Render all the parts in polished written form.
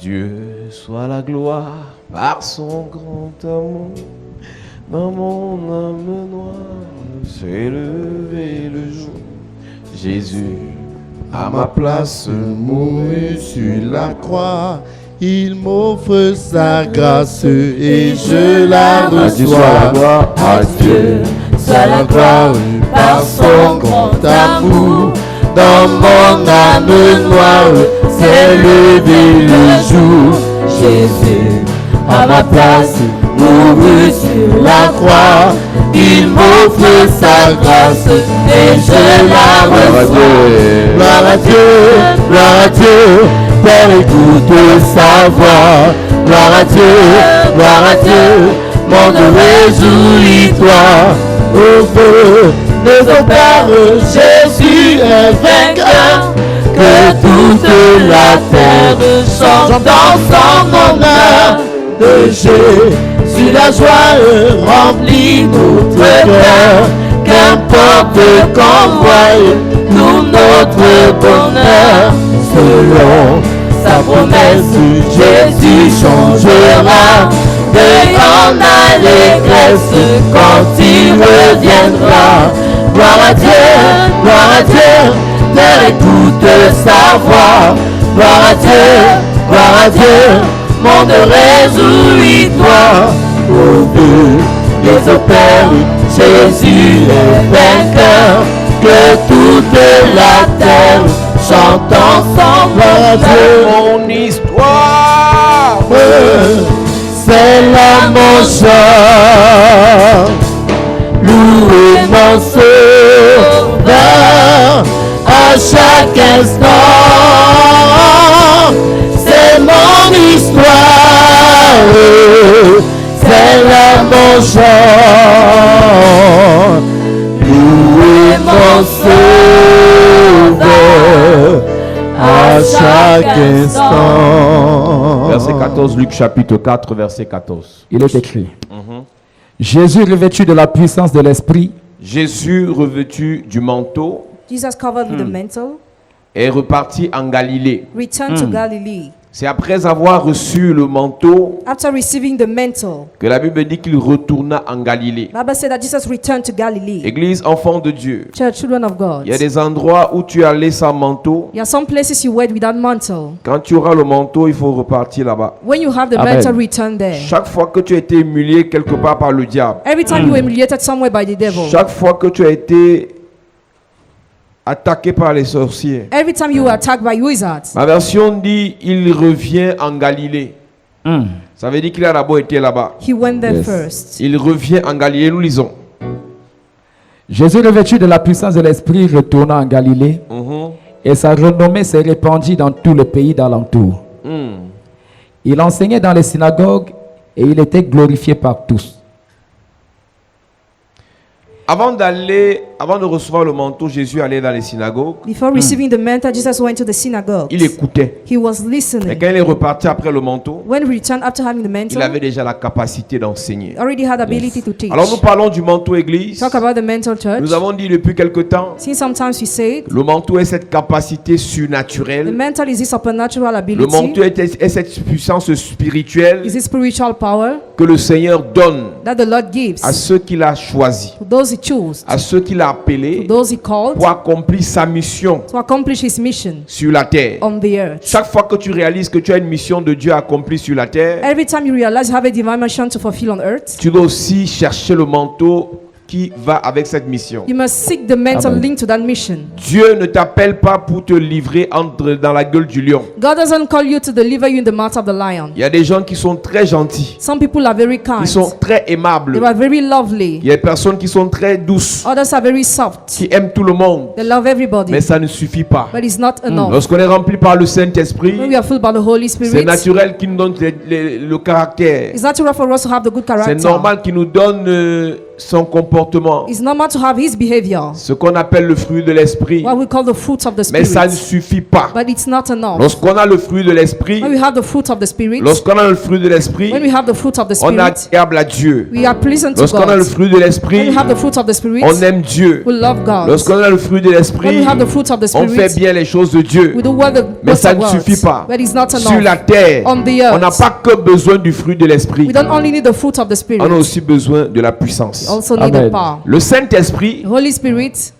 Dieu soit la gloire par son grand amour. Dans mon âme noire s'est levé le jour. Jésus, à ma place, mourut sur la croix. Il m'offre sa grâce et je la reçois. À Dieu Soit la gloire par son grand amour. Dans mon âme noire s'est levé le jour. Jésus, à ma place, mourut sur la croix. Il m'offre sa grâce et je la reçois. Gloire à Dieu, gloire à Dieu. Père, écoute sa voix. Gloire à Dieu, monde réjouis-toi. Au feu des opères, Jésus est vainqueur. Que toute la terre chante dans son honneur. De Jésus la joie remplit notre cœur. Qu'importe qu'on voie tout notre bonheur. Selon sa promesse, Jésus changera. Deuil en allégresse quand il reviendra. Gloire à Dieu, Père, écoute sa voix. Gloire à Dieu, monde réjouis-toi. Au but des opères, Jésus est vainqueur. Que toute la terre chante ensemble. Gloire à Dieu, mon histoire. C'est là mon chant. Louez mon sauveur à chaque instant. C'est mon histoire. C'est là mon chant. Louez mon sauveur à chaque instant. Verset 14, Luc chapitre 4, verset 14. Il est écrit. Jésus revêtu de la puissance de l'Esprit Jésus, revêtu du manteau, Jesus covered with the mantle, est reparti en Galilée. returned to Galilee. C'est après avoir reçu le manteau After receiving the mantle, que la Bible dit qu'il retourna en Galilée. Bible said that Jesus returned to Galilee. Église, enfant de Dieu, Church, children of God. il y a des endroits où tu allais sans manteau. There are some places you went without mantle. Quand tu auras le manteau, il faut repartir là-bas. When you have the Amen. mantle, return there. Chaque fois que tu as été humilié quelque part par le diable, Every time you were humiliated somewhere by the devil, chaque fois que tu as été attaqué par les sorciers, every time you were attacked by wizards, ma version dit il revient en Galilée. Ça veut dire qu'il a d'abord été là-bas. he went there Yes. first. Il revient en Galilée, nous lisons. Jésus revêtu de la puissance de l'Esprit retourna en Galilée et sa renommée s'est répandue dans tout le pays d'alentour. Il enseignait dans les synagogues et il était glorifié par tous. Avant de recevoir le manteau, Jésus allait dans les synagogues. Before receiving the mantle, Jesus went to the synagogue. Il écoutait. He was Mais listening. quand il est reparti après le manteau, When he returned after having the il mantle, avait déjà la capacité d'enseigner. he already had ability to teach. Alors nous parlons du manteau église. Talk about the mantle, church. Nous avons dit depuis quelque temps, Since sometimes we say it, le manteau est cette capacité the surnaturelle. mantle is this supernatural Le ability, manteau est cette puissance spirituelle is this spiritual power que le Seigneur donne that the Lord gives à ceux qu'il a choisis, to those he chose, à ceux qu'il a to appelés those he called, pour accomplir sa mission to accomplish his mission sur la terre. on the earth. Chaque fois que tu réalises que tu as une mission de Dieu à accomplir sur la terre, Every time you realize you have a divine mission to fulfill on earth, tu dois aussi chercher le manteau qui va avec cette mission. you must seek the mantle Amen. linked to that mission. Dieu ne t'appelle pas pour te livrer dans la gueule du lion. God doesn't call you to deliver you in the mouth of the lion. Il y a des gens qui sont très gentils, Some people are very kind. qui sont très aimables. They are very lovely. Il y a des personnes qui sont très douces, Others are very soft. qui aiment tout le monde. They love everybody. Mais ça ne suffit pas. But it's not enough. Lorsqu'on est rempli par le When Saint-Esprit, we are filled by the Holy c'est Spirit, naturel qu'il nous donne le caractère. it's natural for us to have the good C'est character. normal qu'il nous donne son comportement, It's normal to have his behavior, ce qu'on appelle le fruit de l'esprit, what we call the fruit of the mais ça ne Spirit. suffit pas. But it's not enough. Lorsqu'on a le fruit de l'esprit, When we have the fruit of the Spirit, lorsqu'on a le fruit de l'esprit, when we have the fruit of the on est Spirit, agréable à Dieu. we are pleasant to Lorsqu'on a le God. fruit de When l'esprit, we have the fruit of the Spirit, on aime Dieu. we love God. Lorsqu'on a le fruit de When l'esprit, we have the fruit of the on fait Spirit, bien les choses de Dieu. we do well the Mais works ça of ne God. suffit pas. But it's not Sur enough. la terre, On the on n'a earth, pas que besoin du fruit de l'esprit. we don't only need the fruit of the Spirit, On a we aussi besoin de la puissance. also need Amen. the power. Le Saint-Esprit The Holy Spirit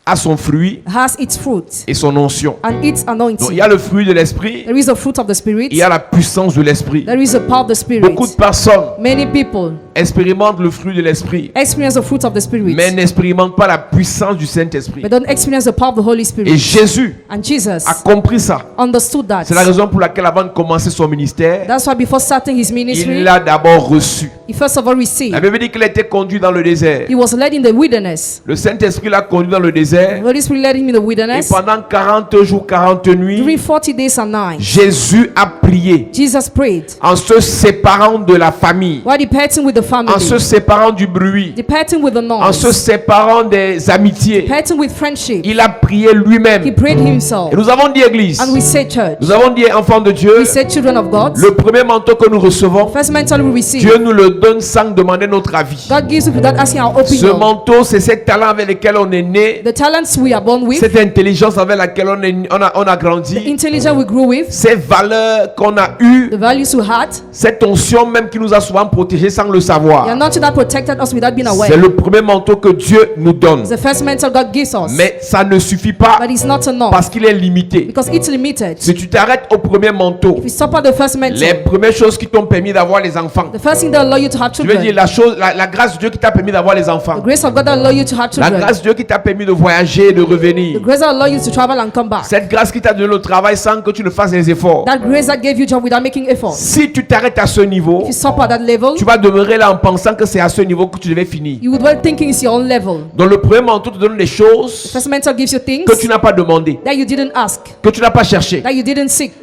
a son fruit has its fruit et son onction. and its Donc il anointing. y a le fruit de l'esprit, There is the fruit of the Spirit. il y a la puissance de l'esprit. There is the power of the Spirit. Beaucoup de personnes Many people expérimentent le fruit de l'esprit, experience the fruit of the Spirit, mais n'expérimentent pas la puissance du Saint-Esprit. but don't experience the power of the Holy Et Spirit. Jésus And Jesus a compris ça. understood that. C'est la raison pour laquelle avant de commencer son ministère, That's why before starting his ministry, il l'a d'abord reçu. he first of all La received. Bible dit qu'il a été conduit dans le désert. He was led in the wilderness. Le Saint-Esprit l'a conduit dans le The désert. Holy Spirit led him in the Et wilderness. pendant 40 jours, 40 During nuits, 40 days and nights, Jésus a prié Jesus prayed en se séparant de la famille, while departing with the en se family, séparant du bruit, departing with the en se noise, séparant des amitiés. departing with friendship. Il a prié He lui-même. prayed himself. Et nous avons dit, Église, And we say, church, nous avons dit, enfants de Dieu, we say, children of God, le premier manteau que nous recevons, first mantle we receive, Dieu nous le donne sans demander notre avis. God gives it without asking our Ce opinion. manteau, c'est ces talents avec lesquels on est né, The talents we are born with, cette intelligence avec laquelle on a the grandi, intelligence we grew with, ces valeurs qu'on a eues, the values we had, cette onction même qui nous a souvent protégés sans le the savoir. anointing that protected us without being C'est aware. le premier manteau que Dieu nous donne. It's the first mantle God gives us. Mais ça ne suffit pas But it's not enough parce qu'il est limité. because it's limited. Si tu t'arrêtes au premier manteau, If you stop at the first les mantle, premières choses qui t'ont permis d'avoir les enfants, the first thing that allow you to have je veux dire children, la grâce de Dieu qui t'a permis d'avoir les the enfants, grace of God that allow you to have la children, grâce de Dieu qui t'a permis de voyager et de the revenir, grace that allow you to travel and come back, cette grâce qui t'a donné le travail sans que tu ne fasses les efforts. that grace that gave you job without making effort. Si tu t'arrêtes à ce niveau, If you stop at that level, tu vas demeurer là en pensant que c'est à ce niveau que tu devais finir. you would well thinking it's your own level. Donc le premier manteau te donne des choses First mantle gives you things que tu n'as pas demandé, that you didn't ask, que tu n'as pas cherché, that you didn't seek,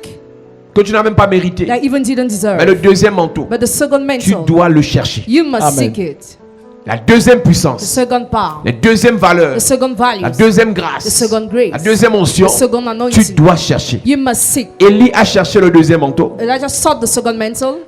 que tu n'as même pas mérité. that even didn't Mais le deserve. deuxième manteau, But the second tu mantle, dois le chercher. you must Amen. seek it. La deuxième The puissance, second power, la deuxième valeur, the second la values, deuxième the grâce, second grace, la deuxième onction, the second tu anointing. dois chercher. You must seek. Élie a cherché le deuxième manteau. Elijah sought the second mantle.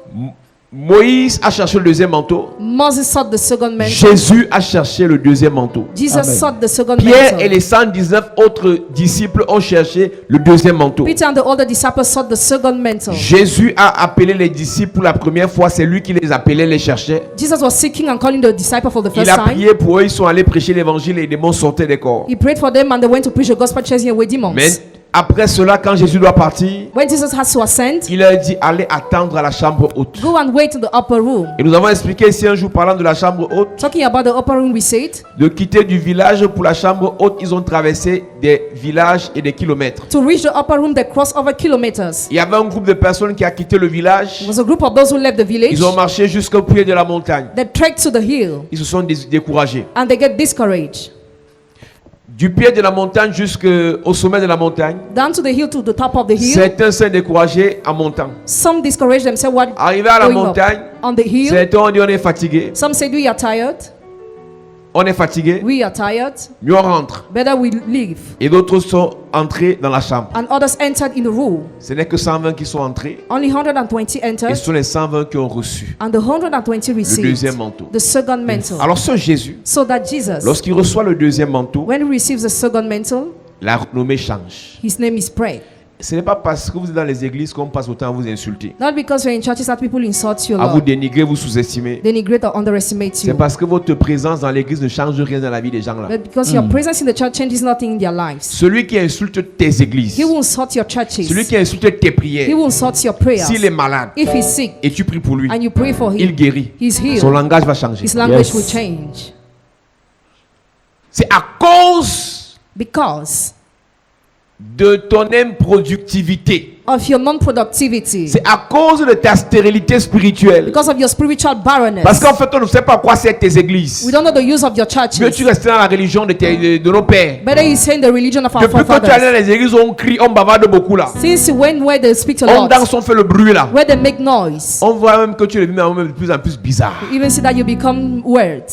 Moïse a cherché le deuxième manteau. Moses sought the second mantle. Jésus a cherché le deuxième manteau. Jesus Amen. sought the second Pierre et mantle. les 119 autres disciples ont cherché le deuxième manteau. Peter and the other disciples sought the second mantle. Jésus a appelé les disciples pour la première fois. C'est lui qui les appelait, les cherchait. Jesus was seeking and calling the disciples for the Il first a time. prié pour eux. Ils sont allés prêcher l'évangile et les démons sortaient des corps. He prayed for them and they went to preach the gospel, chasing away demons. Mais après cela, quand Jésus doit partir, When Jesus has to ascend, il a dit allez attendre à la chambre haute. go and wait in the upper room. Et nous avons expliqué ici un jour parlant de la chambre haute, Talking about the upper room, we said, de quitter du village pour la chambre haute. Ils ont traversé des villages et des kilomètres. to reach the upper room, they crossed over kilometers. Il y avait un groupe de personnes qui a quitté le village. It was a group of those who left the village. Ils ont marché jusqu'au pied de la montagne. They trekked to the hill Ils se sont découragés. and they get discouraged. Du pied de la montagne jusqu'au sommet de la montagne, Down to the hill, to the top of the hill. certains sont découragés en montant. Some discouraged themselves while Arrivé à la going up. montagne, On the hill, certains ont dit on est fatigué. some said we are tired. On est fatigué, We are tired. mieux on rentre. Better we leave. Et d'autres sont entrés dans la chambre. And others entered in the room. Ce n'est que 120 qui sont entrés. Only 120 Et entered. ce sont les 120 qui ont reçu And the 120 le received deuxième manteau. the second mantle. Alors ce Jésus, So that Jesus, lorsqu'il reçoit le deuxième manteau, when he receives the second mantle, la renommée change. his name is spread. Ce n'est pas parce que vous êtes dans les églises qu'on passe autant à vous insulter, Not because you're in churches that people insult you a à vous lot, dénigrer, vous sous-estimer. denigrate or underestimate C'est you. parce que votre présence dans l'église ne change rien dans la vie des gens là. But because your presence in the church changes nothing in their lives. Celui qui insulte tes églises, He will insult your churches. celui qui insulte tes He prières, will insult your prayers. s'il est malade If he's sick et tu pries pour lui, and you pray for il him, guérit. he's Son healed. langage va changer. His language Yes. will change. C'est à cause Because de ton improductivité. of your non-productivity. C'est à cause de ta stérilité spirituelle. Because of your spiritual barrenness. Parce qu'en fait, on ne sait pas quoi c'est tes églises. We don't know the use of your churches. Mieux tu restes dans la religion de nos pères. Better you say in the religion of our Depuis que tu es allé forefathers. dans les églises, on crie, on bavarde beaucoup là. Since when where they speak a On lot, danse, on fait le bruit là. where they make noise, On voit même que tu es devenu de plus en plus bizarre. you even see that you become weird.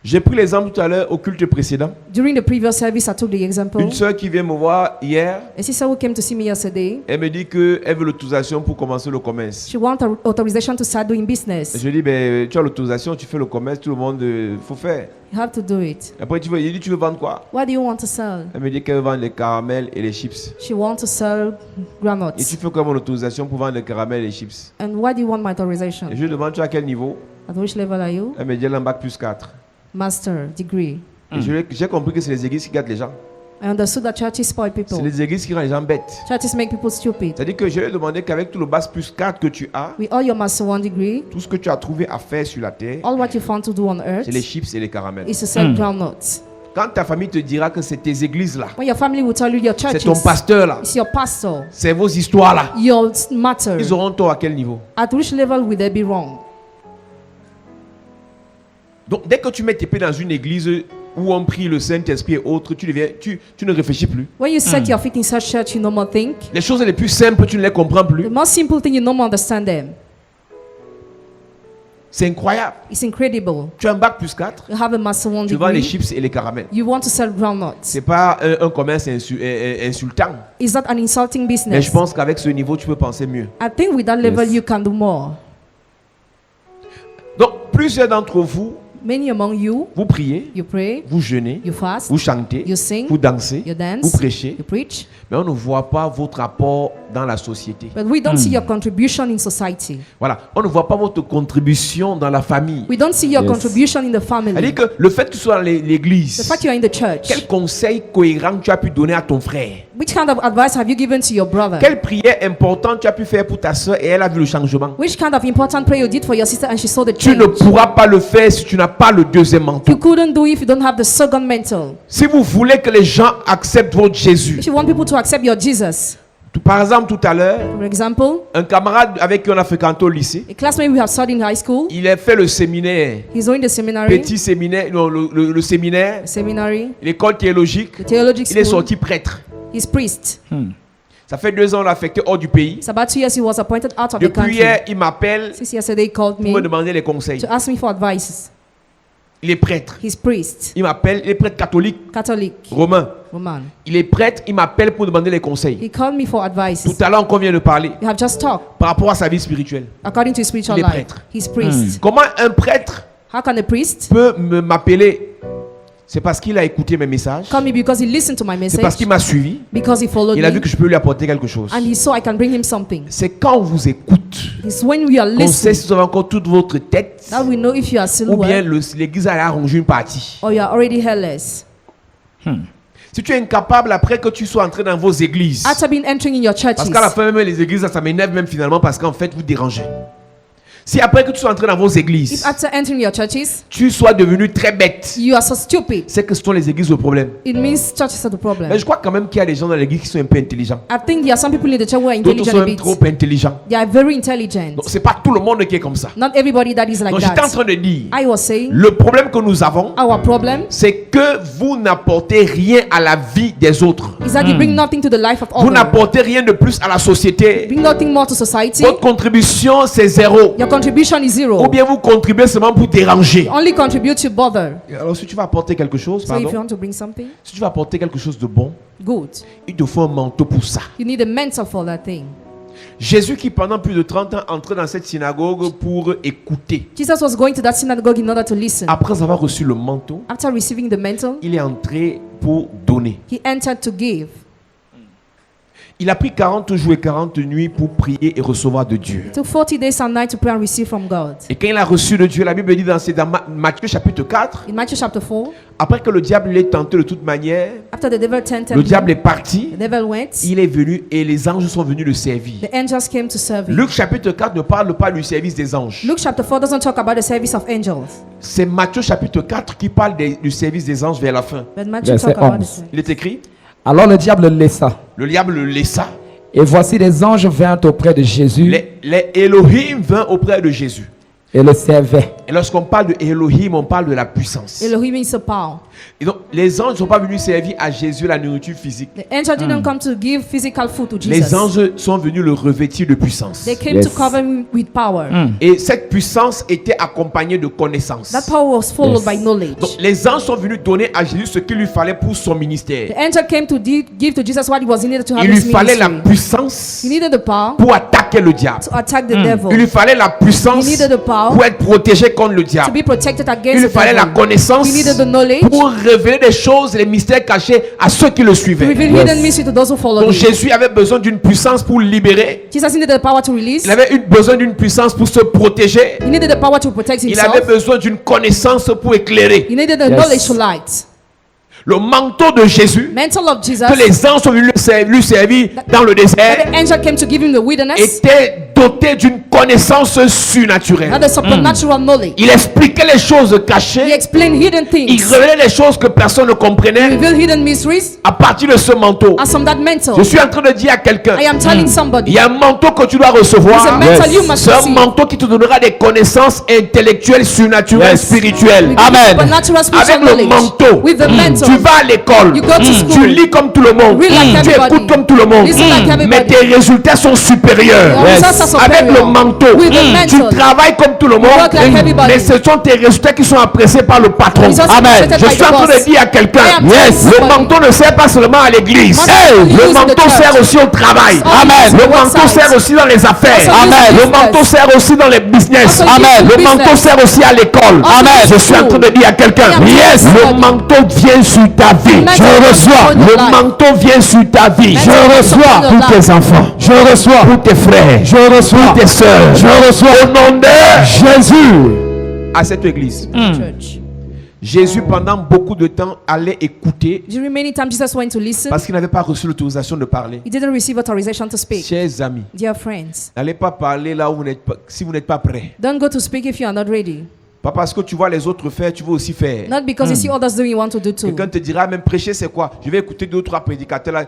J'ai pris l'exemple tout à l'heure au culte précédent. During the previous service, I took the example. Une sœur qui vient me voir hier, A sister who came to see me yesterday, elle me dit qu'elle veut l'autorisation pour commencer le commerce. she wants authorization to start doing business. Je lui dis, ben, tu as l'autorisation, tu fais le commerce, tout le monde, faut faire. You have to do it. Après, il dit, tu veux vendre quoi? What do you want to sell? Elle me dit qu'elle veut vendre les caramels et les chips. She wants to sell Et granules. tu fais quoi mon autorisation pour vendre les caramels et les chips? And why do you want my Et authorization? je lui demande, tu es à quel niveau? At which level are you? Elle me dit, elle a un bac plus 4. Master degree. Et j'ai compris que c'est les églises qui gâtent les gens. I understood that churches spoil C'est people. les églises qui rendent les gens bêtes. Churches make people stupid. C'est-à-dire que je lui ai demandé qu'avec tout le bac plus 4 que tu as, With all your master 1 degree, tout ce que tu as trouvé à faire sur la terre, all what you found to do on earth c'est les chips et les caramels. is to sell groundnuts. Quand ta famille te dira que c'est tes églises-là, When your family will tell you your c'est churches, ton pasteur-là, it's your pastor, c'est vos histoires-là, your matter. ils auront tort à quel niveau? At which level will they be wrong? Donc, dès que tu mets tes pieds dans une église où on prie le Saint-Esprit et autres, tu ne réfléchis plus. When you set your feet in such church, you no more think. Les choses les plus simples, tu ne les comprends The plus. most simple thing, you no more understand them. C'est incroyable. It's incredible. Tu as un bac plus 4, You have a master 1 tu vends les degree. chips et les caramels. You want to sell groundnuts. C'est pas un commerce insultant. Is that an insulting Mais business? je pense qu'avec ce niveau, tu peux penser mieux. I think with that level, Yes. you can do more. Donc, plusieurs d'entre vous, Many among you, vous priez, you pray, vous jeûnez, you fast, vous chantez, you sing, vous dansez, you dance, vous prêchez, you preach, mais on ne voit pas votre apport dans la société. but we don't see your contribution in society. Voilà, on ne voit pas votre contribution dans la famille. We don't see your Yes. contribution in the family. C'est-à-dire que le fait que tu sois dans The l'église, fact you are in the church. quel conseil cohérent tu as pu donner à ton frère? Which kind of advice have you given to your brother? Quelle prière importante tu as pu faire pour ta soeur et elle a vu le changement? Which kind of important prayer you did for your sister and she saw the Tu change? ne pourras pas le faire si tu n'as pas le deuxième manteau. You couldn't do if you don't have the second mantle. Si vous voulez que les gens acceptent votre Jésus, If you want people to accept your Jesus, par exemple tout à l'heure, for example, un camarade avec qui on a fréquenté au lycée, a classmate we have studied in high school, il a fait le séminaire, he's doing the seminary, petit séminaire, non, le séminaire, l'école théologique, the theologic il est school. sorti prêtre. He's priest. Ça fait 2 ans, on l'a affecté hors du pays. It's about 2 years he was appointed out of the Depuis country. hier, il m'appelle Since yesterday he called pour me me demander les conseils. to ask me for advice. Il est prêtre. He's priest, Il m'appelle, il est prêtre catholique, Catholic, romain. Roman. Il est prêtre, il m'appelle pour demander les conseils. He called me for advice. Tout à l'heure, on vient de parler We have just talked. par rapport à sa vie spirituelle. According to his spiritual Il est life, prêtre. he's priest. Comment un prêtre How can a priest peut m'appeler? C'est parce qu'il a écouté mes messages. call me because he listened to my C'est message, parce qu'il m'a suivi. because he followed Il a vu me, que je peux lui apporter quelque chose. and he saw I can bring him something. C'est quand on vous écoute It's when we are qu'on sait listening si vous avez encore toute votre tête that we know if you are still ou bien well l'église a arrangé une partie. or you are already hairless. Si tu es incapable après que tu sois entré dans vos églises, After being entering in your churches, parce qu'à la fin même les églises ça m'énerve même finalement parce qu'en fait vous dérangez. Si après que tu sois entré dans vos if églises, after entering your churches tu sois devenu très bête, you are so stupid, c'est que ce sont les églises le problème. it means churches are the problem. Mais je crois quand même qu'il y a des gens dans l'église qui sont un peu intelligents. I think there are some people in the church who are D'autres intelligent sont a même bit. trop intelligents. They are very intelligent. Donc c'est pas tout le monde qui est comme ça. Not everybody that is like Donc j'étais en that. train de dire, I was saying le problème que nous avons, our problem c'est que vous n'apportez rien à la vie des autres. is that you bring nothing to the life of Vous others. n'apportez rien de plus à la société. Bring nothing more to society. Votre contribution, c'est zéro. Your contribution is zero. Ou bien vous contribuez seulement pour déranger. Only contribute to bother. Alors si tu vas apporter quelque chose, So if you pardon, want to bring something, si tu vas apporter quelque chose de bon, good. il te faut un manteau pour ça. You need a mentor for that thing. Jésus qui pendant plus de 30 ans entrait dans cette synagogue pour écouter. Jesus was going to that synagogue in order to listen. Après avoir reçu le manteau, After receiving the mantle, il est entré pour donner. he entered to give. Il a pris 40 jours et 40 nuits pour prier et recevoir de Dieu. It took 40 days and nights to pray and receive from God. Et quand il a reçu de Dieu, la Bible dit dans Matthieu chapitre 4, In Matthew chapter 4, après que le diable l'ait tenté de toute manière, after the devil tempted le him, diable est parti, the devil went, il est venu et les anges sont venus le servir. the angels came to serve him. Luc chapitre 4 ne parle pas du service des anges. Luke chapter 4 doesn't talk about the service of angels, C'est Matthieu chapitre 4 qui parle du service des anges vers la fin. but Matthew Verset talk about 11. Il est écrit, Alors le diable le laissa. le diable le laissa. Et voici des anges vinrent auprès de Jésus Les Elohim vint auprès de Jésus. et le servaient. Et lorsqu'on parle de Elohim, on parle de la puissance. Elohim is a power. Et donc, les anges ne sont pas venus servir à Jésus la nourriture physique. The angel didn't come to give physical food to Les Jesus. anges sont venus le revêtir de puissance. They came Yes. to cover him with power. Et cette puissance était accompagnée de connaissances. That power was followed Yes. by knowledge. Donc, les anges sont venus donner à Jésus ce qu'il lui fallait pour son ministère. The angel came to give to Jesus what he was needed to have Il lui his fallait la ministry. puissance He needed the power pour attaquer le diable. to attack the devil. Il lui fallait la puissance He needed the power pour être protégé contre le to diable. be protected Il against lui the fallait la devil. connaissance He needed the knowledge pour révéler des choses, les mystères cachés à ceux qui le to suivaient. reveal Yes. hidden mystery to those who follow Donc him. Jésus avait besoin d'une puissance pour libérer. Jesus needed the power to release. Il avait besoin d'une puissance pour se protéger. He needed the power to protect Il himself. avait besoin d'une connaissance pour éclairer. He needed the Yes. knowledge to light. Le manteau de Jésus Mantle of Jesus. que les anges sont venus lui servir dans le That désert the angel came to give him the wilderness. était doté d'une connaissance surnaturelle. That the supernatural knowledge. Il expliquait les choses He cachées. explained hidden Il things. révélait les choses que personne ne comprenait Revealed hidden mysteries. à partir de ce manteau. And from that mantle, Je suis en train de dire à quelqu'un, I am telling il somebody. y a un manteau que tu dois It's a recevoir. mantle you must C'est un receive. manteau qui te donnera des connaissances intellectuelles, surnaturelles, Yes. spirituelles. We give you Amen. supernatural spiritual Avec le knowledge. manteau, With the mantle. tu vas à l'école, You go to school. tu lis comme tout le monde, Read like tu everybody. écoutes comme tout le monde, Listen like everybody. mais tes résultats sont supérieurs. Your results are superior. Avec le manteau, With the tu mantle. travailles comme tout le monde, work like everybody. mais ce sont tes résultats qui sont appréciés par le patron. Results Amen. appreciated Je by suis the en train boss. de dire à quelqu'un, I am yes, telling le somebody. manteau ne sert pas seulement à l'église. Mantle is used Le in the manteau church. sert aussi au travail. Also Amen. used Le in the manteau website. sert aussi dans les affaires. Also used in Amen. Le business. manteau sert aussi dans les business. Also used Amen. in Le business. manteau sert aussi à l'école. Also Amen. used Je in suis en train de school. dire à quelqu'un, I am telling yes, le somebody. manteau vient sur ta vie. mantle Je is reçois. upon your Le life. manteau vient sur ta vie. Mantle Je is reçois upon your pour tes life. enfants. Je reçois pour tes frères. Je reçois pour tes soeurs. Je reçois au nom de Jésus. À cette église, Church. Jésus pendant beaucoup de temps allait écouter During many times Jesus went to listen. parce qu'il n'avait pas reçu l'autorisation de parler. He didn't receive authorization to speak. Chers amis, Dear friends, n'allez pas parler là où vous n'êtes pas, si vous n'êtes pas prêt. don't go to speak if you are not ready. Pas parce que tu vois les autres faire, tu veux aussi faire. Not because you see others doing, you want to do too. Quelqu'un te dira, même prêcher c'est quoi? Je vais écouter 2 ou 3 prédicateurs là.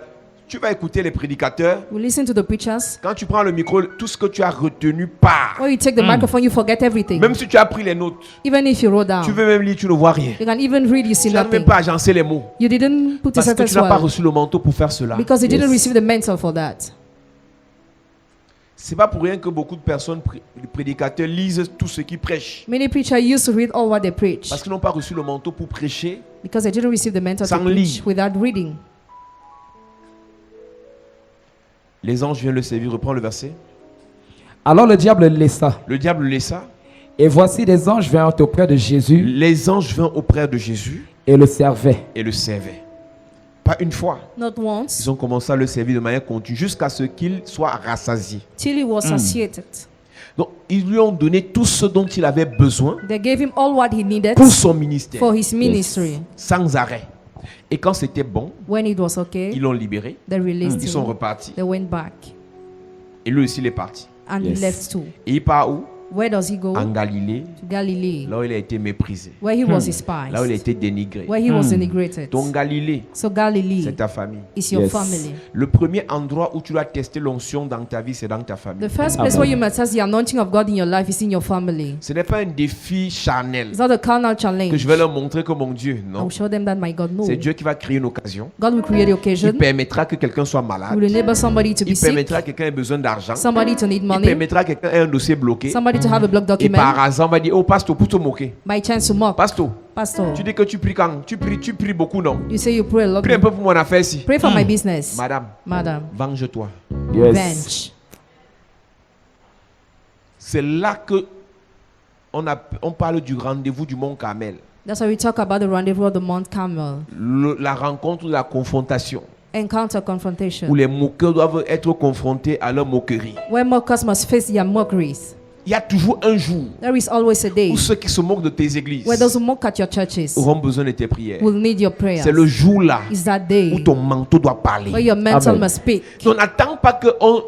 Tu vas écouter les prédicateurs. We listen to the preachers. Quand tu prends le micro, tout ce que tu as retenu part. When you take the microphone, you forget everything. Même si tu as pris les notes, Even if you wrote down. tu veux même lire, tu ne vois rien. You can even read, you see Tu n'arrives même nothing. pas à agencer les mots. You didn't put a Parce que sentence tu n'as pas well. reçu le manteau pour faire cela. Because you didn't Yes. receive the mantle for that. C'est pas pour rien que beaucoup de personnes, les prédicateurs, lisent tout ce qu'ils prêchent. Many preachers used to read all what they preach Parce qu'ils n'ont pas reçu le manteau pour prêcher. because they didn't receive the mantle to Sans preach lire. without reading. Les anges viennent le servir. Reprends le verset. Alors le diable le laissa. Le diable le laissa. Et voici des anges vinrent auprès de Jésus Les anges vinrent auprès de Jésus et le servaient. et le servaient. Pas une fois. Not once, Ils ont commencé à le servir de manière continue jusqu'à ce qu'il soit rassasié. till he was satiated. Donc, ils lui ont donné tout ce dont il avait besoin They gave him all what he needed pour son ministère, for his ministry. sans arrêt. Et quand c'était bon, When it was okay, ils l'ont libéré. they released Ils sont him. repartis. They went back. Et lui aussi, il est parti. And Yes. he left too. Et il part où? Where does he go? En Galilée, To Galilee, là où il a été méprisé, where he was là où il a despised, été dénigré. where he was denigrated. Donc Galilée, So Galilee c'est ta famille. is your Yes. family. Le premier endroit où tu dois tester l'onction dans ta vie, c'est dans ta famille. The first place where you must test the anointing of God in your life is in your family. Ce n'est pas un défi charnel It's not a carnal que challenge. je vais leur montrer que mon Dieu, I non. will show them that my God knows. C'est Dieu qui va créer une occasion. God will create the Il occasion. permettra que quelqu'un soit malade. Will enable somebody to be Il sick, permettra que quelqu'un ait besoin d'argent. somebody to need Il money, permettra que quelqu'un ait un dossier bloqué. somebody to have a block Et document. par hasard, on va dire, oh, pasteur, pour te moquer. By chance to mock. Pasteur, Pastor, tu dis que tu pries quand? Tu pries beaucoup, non? you say you pray a lot. Prie un peu pour mon affaire ici. Pray for my business. Madame, Madam, venge-toi. Yes. revenge. C'est là que on parle du rendez-vous du mont Carmel. That's why we talk about the rendezvous of the Mount Carmel. La rencontre de la confrontation. Encounter confrontation. Où les moqueurs doivent être confrontés à leur moquerie. Where mockers must face their mockeries. Il y a toujours un jour There is always a day où ceux qui se moquent de tes églises where those who mock at your churches auront besoin de tes prières. will need your prayers. C'est le jour là Is that où day ton manteau doit parler. where your mantle Amen. must speak. Donc n'attends pas qu'on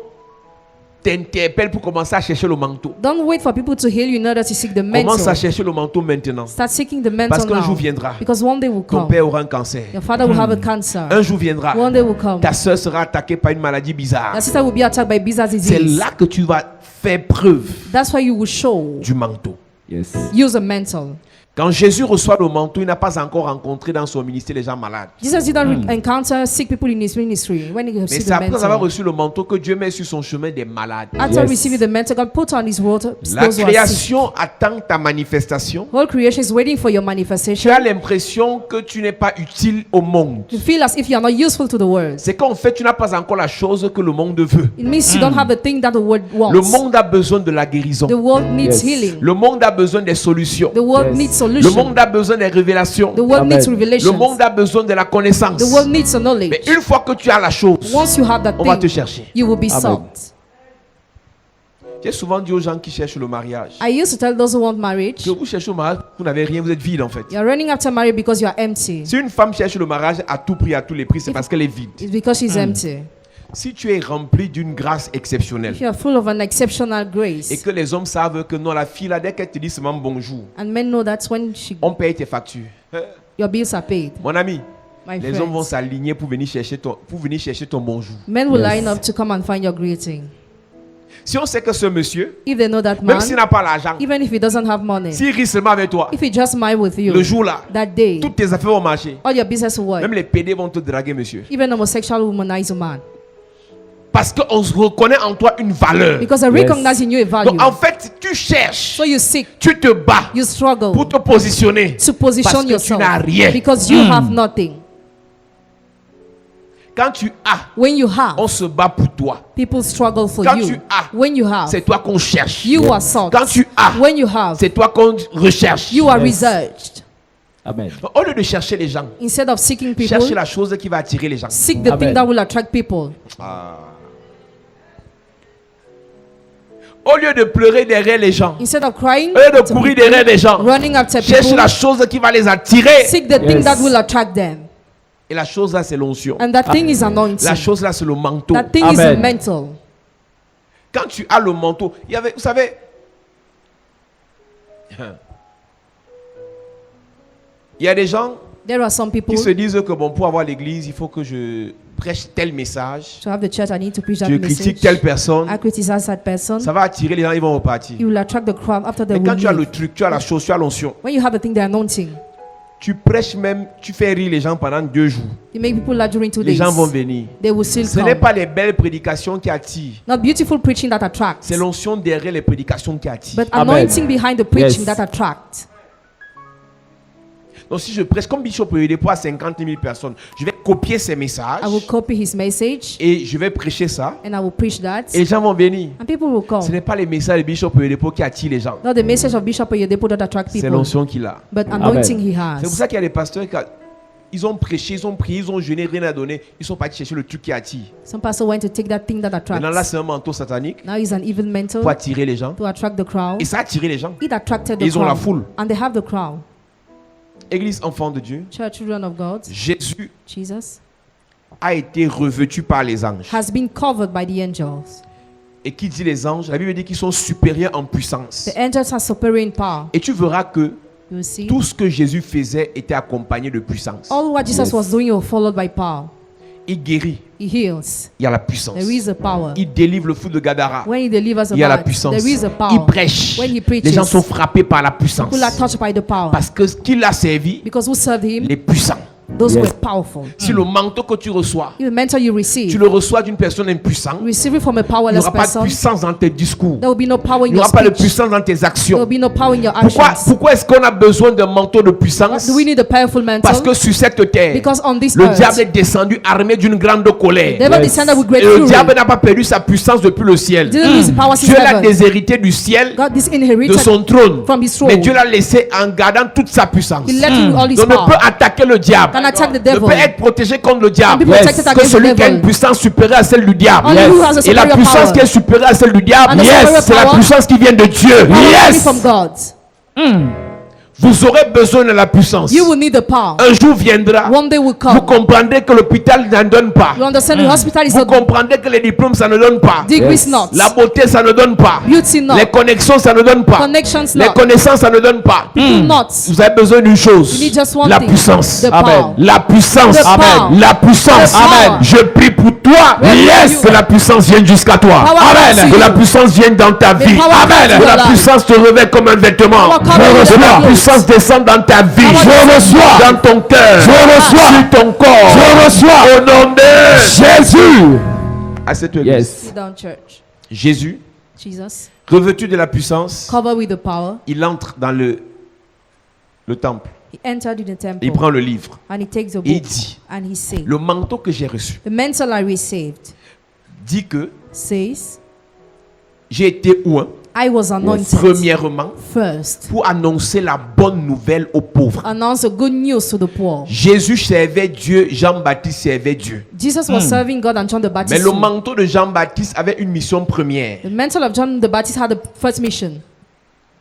t'interpelle pour commencer à chercher le manteau. Don't wait for people to heal you in order to seek the Commence à mantle. chercher le manteau maintenant. Start seeking the Parce mantle qu'un jour now. viendra. Because one day will Ton come. père aura un cancer. Your father will have a cancer. Un jour viendra. One day will come. Ta soeur sera attaquée par une maladie bizarre. Your sister will be attacked by bizarre C'est disease. là que tu vas faire preuve That's why you will show du manteau. Yes. Use a mantle. Quand Jésus reçoit le manteau, il n'a pas encore rencontré dans son ministère les gens malades. Jesus didn't encounter sick people in his ministry when he Mais received c'est the après avoir mantle. reçu le manteau que Dieu met sur son chemin des malades. After Yes. receiving the mantle, God put on his robe La those who are sick. création attend ta manifestation. Whole creation is waiting for your Tu manifestation. as l'impression que tu n'es pas utile au monde. You feel as if you are not useful to the world. C'est qu'en fait, tu n'as pas encore la chose que le monde veut. It means you don't have the thing that the world Le wants. monde a besoin de la guérison. The world needs Yes. healing. Le monde a besoin des solutions. The world Yes. needs Le solution. monde a besoin des révélations. The world Amen. needs Le revelation. monde a besoin de la connaissance. The world needs a knowledge. Mais une fois que tu as la chose, Once you have that on va te thing, chercher. you will be Amen. sought. J'ai souvent dit aux gens qui cherchent le mariage I used to tell those who want marriage, que vous cherchez le mariage, vous n'avez rien, vous êtes vide en fait. you're running after marriage because you are empty. Si une femme cherche le mariage à tout prix, à tous les prix, c'est parce qu'elle est vide. It's because she's empty. Si tu es rempli d'une grâce exceptionnelle If you are full of an exceptional et grace, que les hommes savent que non, la fille là, dès qu'elle te dit seulement bonjour, and men know that when on paye tes factures. your bills are paid, Mon ami, my les hommes vont friends, s'aligner pour venir chercher ton bonjour. men will Yes. line up to come and find your greeting. Si on sait que ce monsieur, If they know that même man, s'il n'a pas l'argent, even if he doesn't have money, s'il rit seulement avec toi, if he just smile with you, le jour-là, that day, toutes tes affaires vont marcher. all your business will work. Même les PD vont te draguer, monsieur. Even homosexual will womanize a man. Parce qu'on se reconnaît en toi une valeur. Because I Yes. recognize in you a value. Donc en fait, tu cherches, So you seek, tu te bats you struggle pour te positionner. to position Parce que tu yourself. n'as rien. Because you have nothing. Quand tu as, When you have, on se bat pour toi. people struggle for Quand you. tu as, When you have, C'est toi qu'on cherche. you are sought. Quand tu as, When you have, c'est toi qu'on recherche. you are Yes. researched. Amen. Au lieu de chercher les gens, Instead of seeking people, chercher la chose qui va attirer les gens. seek the Amen. thing that will attract people. Au lieu de pleurer derrière les gens, Instead of crying, au lieu de to courir people, derrière les gens, running after cherche people, la chose qui va les attirer. seek the thing Yes. that will attract them. Et la chose là, c'est l'onction. And that thing is anointing. La chose là, c'est le manteau. That thing is a Amen. mantle. Quand tu as le manteau, il y avait, vous savez, il y a des gens There are some people, qui se disent que bon, pour avoir l'église, il faut que je prêche tel message, to have the church, I need to preach that je message. critique telle personne, I criticize that person. ça va attirer les gens, ils vont repartir. You will attract the crowd after they Mais quand will tu as le leave. truc, tu as la chose, tu as l'onction, When you have the thing, the anointing, tu prêches même, tu fais rire les gens pendant 2 jours. you make people laugh during 2 Les days. gens vont venir. They will still Ce n'est come. pas les belles prédications qui attirent, Not beautiful preaching that attracts, c'est l'onction derrière les prédications qui attire. but Amen. anointing behind the preaching Yes. that attracts. Donc si je prêche comme Bishop Oyedepo à 50 000 personnes, je vais copier ces messages I will copy his message et je vais prêcher ça and I will preach that, et les gens vont venir. and people will Ce come. n'est pas les messages de Bishop Oyedepo qui attirent les gens, Not the message of Bishop Oyedepo that attract c'est people, l'onction qu'il a. but anointing he C'est pour has. ça qu'il y a des pasteurs qui ils ont prêché, ils ont prié, ils ont jeûné, rien à donner. Ils sont partis chercher le truc qui attire. Some pastor went to take that thing that Maintenant là, attracts. c'est un manteau satanique Now he's an evil mentor pour attirer les gens. to attract the crowd. Et ça a attiré les gens. It attracted the Ils ont la crowd, foule. and they have the crowd. Église enfant de Dieu, Church, children of God, Jésus Jesus a été revêtu par les anges. has been covered by the angels. Et qui dit les anges? La Bible dit qu'ils sont supérieurs en puissance. The angels are superior in power. Et tu verras que You will see. tout ce que Jésus faisait était accompagné de puissance. All what Jesus Yes. was doing was followed by power. Il guérit, He heals. il y a la puissance. There is a power. Il délivre le fou de Gadara, When he delivers a il y a la man, puissance. there is a power. Il prêche, When he preaches, les gens sont frappés par la puissance. people are touched by the power. Parce que ce qu'il a servi, Because who served him? les puissants. Those Yes. were powerful. Si le manteau que tu reçois, The mentor you tu receive, le reçois d'une personne impuissante, receive it from a il n'y powerless aura pas de person. puissance dans tes discours. There will be no power Il in n'y your aura pas de speech. puissance dans tes There will actions. be no power in your Pourquoi, actions. pourquoi est-ce qu'on a besoin d'un manteau de puissance? Do we need a powerful Parce que mantle? sur cette terre, Because on this le earth, diable est descendu armé d'une grande colère. devil Yes. descended with great Et le fury. diable n'a pas perdu sa puissance depuis le ciel. Didn't lose his power since Dieu l'a heaven. déshérité du ciel, God de disinherited son trône. from his throne. Mais Dieu l'a laissé en gardant toute sa puissance. He left him with all his Donc ne power. peut attaquer le diable. Can attack the Ne devil. peut être protégé contre le diable. Can be protected Que against the celui qui a une devil. puissance supérieure à celle du diable. Only who has a Et la superior puissance power. qui est supérieure à celle du diable, And the superior c'est la power puissance qui vient de Dieu. Power coming Yes. from God. Vous aurez besoin de la puissance. You will need the power. Un jour viendra. One day will Vous come. comprendrez que l'hôpital n'en donne pas. You understand the hospital is Vous not, comprendrez que les diplômes, ça ne donne pas. degrees not, La beauté, ça ne donne pas. beauty Les not, connexions, ça ne donne pas. connections Les not, connaissances, ça ne donne pas. people not. Vous avez besoin d'une chose. You need just one La thing. puissance. The power. La puissance. The power. La puissance. The power. Je prie pour toi. Yes. Que la puissance vienne jusqu'à toi. Power comes to Que la you. puissance vienne dans ta vie. power comes to Que your la life. puissance te revêt comme un vêtement. Power comes to Que your la life. puissance descende dans ta vie. Power Je reçois dans ton cœur. Je reçois sur ton corps. Je reçois au nom de Jésus. Asseyez-toi. Yes. Sit down, church. Jésus, Jesus, revêtu de la puissance, covered with the power, il entre dans le temple. he entered in the temple. Il prend le livre. And he takes the Et il book. dit, And he said, le manteau que j'ai reçu the mantle I received dit que says, j'ai été oint, I was anointed premièrement, first. pour annoncer la bonne nouvelle aux pauvres. Announce the good news to the poor. Jésus servait Dieu, Jean-Baptiste servait Dieu. Jesus was serving God and John the Mais Baptist. le manteau de Jean-Baptiste avait une mission première. The mantle of John the Baptist had the first mission.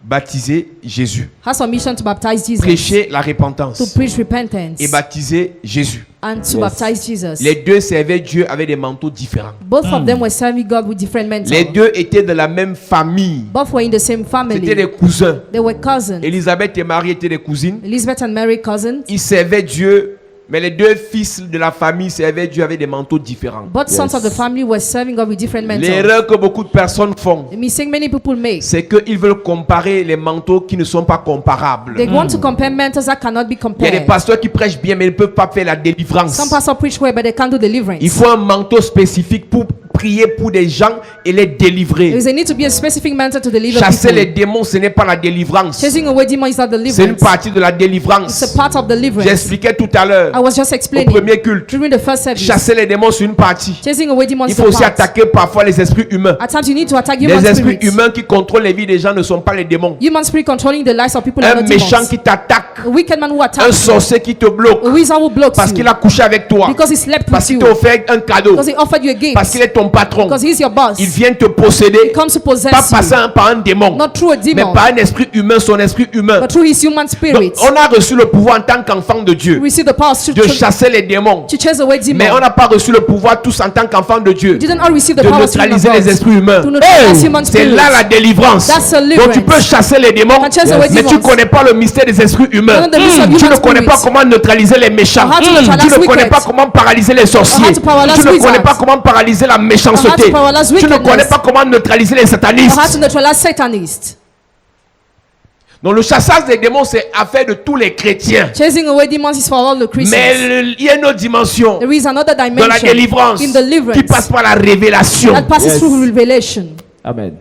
Baptiser Jésus. Has a mission to baptize Jesus. Prêcher la To repentance. preach repentance. Et baptiser Jésus. And to baptize Jesus. Les deux servaient Dieu avec des manteaux différents. Both of them were serving God with different mantles. Les deux étaient de la même famille. Both were in the same C'était family. des cousins. They were cousins. Élisabeth et Marie étaient des cousines. Elizabeth and Mary cousins. Ils servaient Dieu, mais les deux fils de la famille servaient Dieu avec des manteaux différents. Both sons of the family were serving God with different mantles. L'erreur que beaucoup de personnes font, The mistake many people make. c'est qu'ils veulent comparer les manteaux qui ne sont pas comparables. They want to compare mantles that cannot be Il y a des compared. pasteurs qui prêchent bien, mais ils ne peuvent pas faire la délivrance. Some pastors preach well, but they can't do deliverance. Il faut un manteau spécifique pour prier pour des gens et les délivrer. There need to be a specific mantle to deliver Chasser les people. démons, ce n'est pas la délivrance. Chasing away demons is not C'est une deliverance. partie de la It's délivrance. a part of deliverance. J'expliquais tout à l'heure I was just au explaining premier culte. during the first service. Chasser les démons, c'est une partie. Chasing away demons Il is faut a aussi part. attaquer parfois les esprits humains. At times you need to attack human Les esprits spirits. humains qui contrôlent les vies des gens ne sont pas les démons. Human spirit controlling the lives of people are Un not méchant demons. qui t'attaque, A wicked man who un attacks you. sorcier qui te bloque A wizard who blocks parce you. qu'il a couché avec toi, Because he slept parce with qu'il you. t'a offert un cadeau, Because he offered you a gift. parce qu'il est ton patron. Because he's your boss. Il vient te posséder, He comes to pas possess passer you. par un démon, Not through a mais demon, par un esprit humain, son esprit humain. but through his human Donc, spirit. on a reçu le pouvoir en tant qu'enfant de We Dieu receive the power to de chasser les démons, chase away demons. mais on n'a pas reçu le pouvoir tous en tant qu'enfant de Dieu We didn't all receive the de power neutraliser les esprits humains. to neutralize human C'est spirits. là la délivrance. That's a Donc deliverance. tu peux chasser les démons, can chase away mais tu ne demons. connais pas le mystère des esprits humains. You know the mystery of Tu human ne connais pas spirits. comment neutraliser les méchants. Or how to neutralize Tu ne connais wicked. pas comment paralyser les sorciers. Or how to paralyze Tu ne connais wizards. pas comment paralyser la Or how méchanceté. to paralyze Tu ne wickedness. connais pas comment neutraliser les Or how satanistes. to neutralize Satanists. Donc le chassage des démons, c'est affaire de tous les chrétiens. Chasing away demons is for all the Christians. Mais il y a une autre dimension There is another dans la dimension délivrance in qui deliverance passe par la révélation. that passes Yes. through revelation. Amen.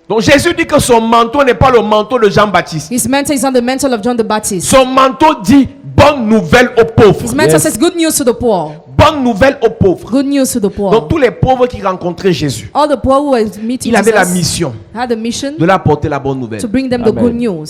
Donc Jésus dit que son manteau n'est pas le manteau de Jean-Baptiste. His mantle is not the mantle of John the Baptist. Son manteau dit bonne nouvelle aux pauvres. His mantle Yes. says good news to the poor. Bonne nouvelle aux pauvres. Good news to the poor. Donc tous les pauvres qui rencontraient Jésus, All the poor who were meeting il avait la Jesus mission had a mission de leur apporter la bonne nouvelle. to bring them the Amen. good news.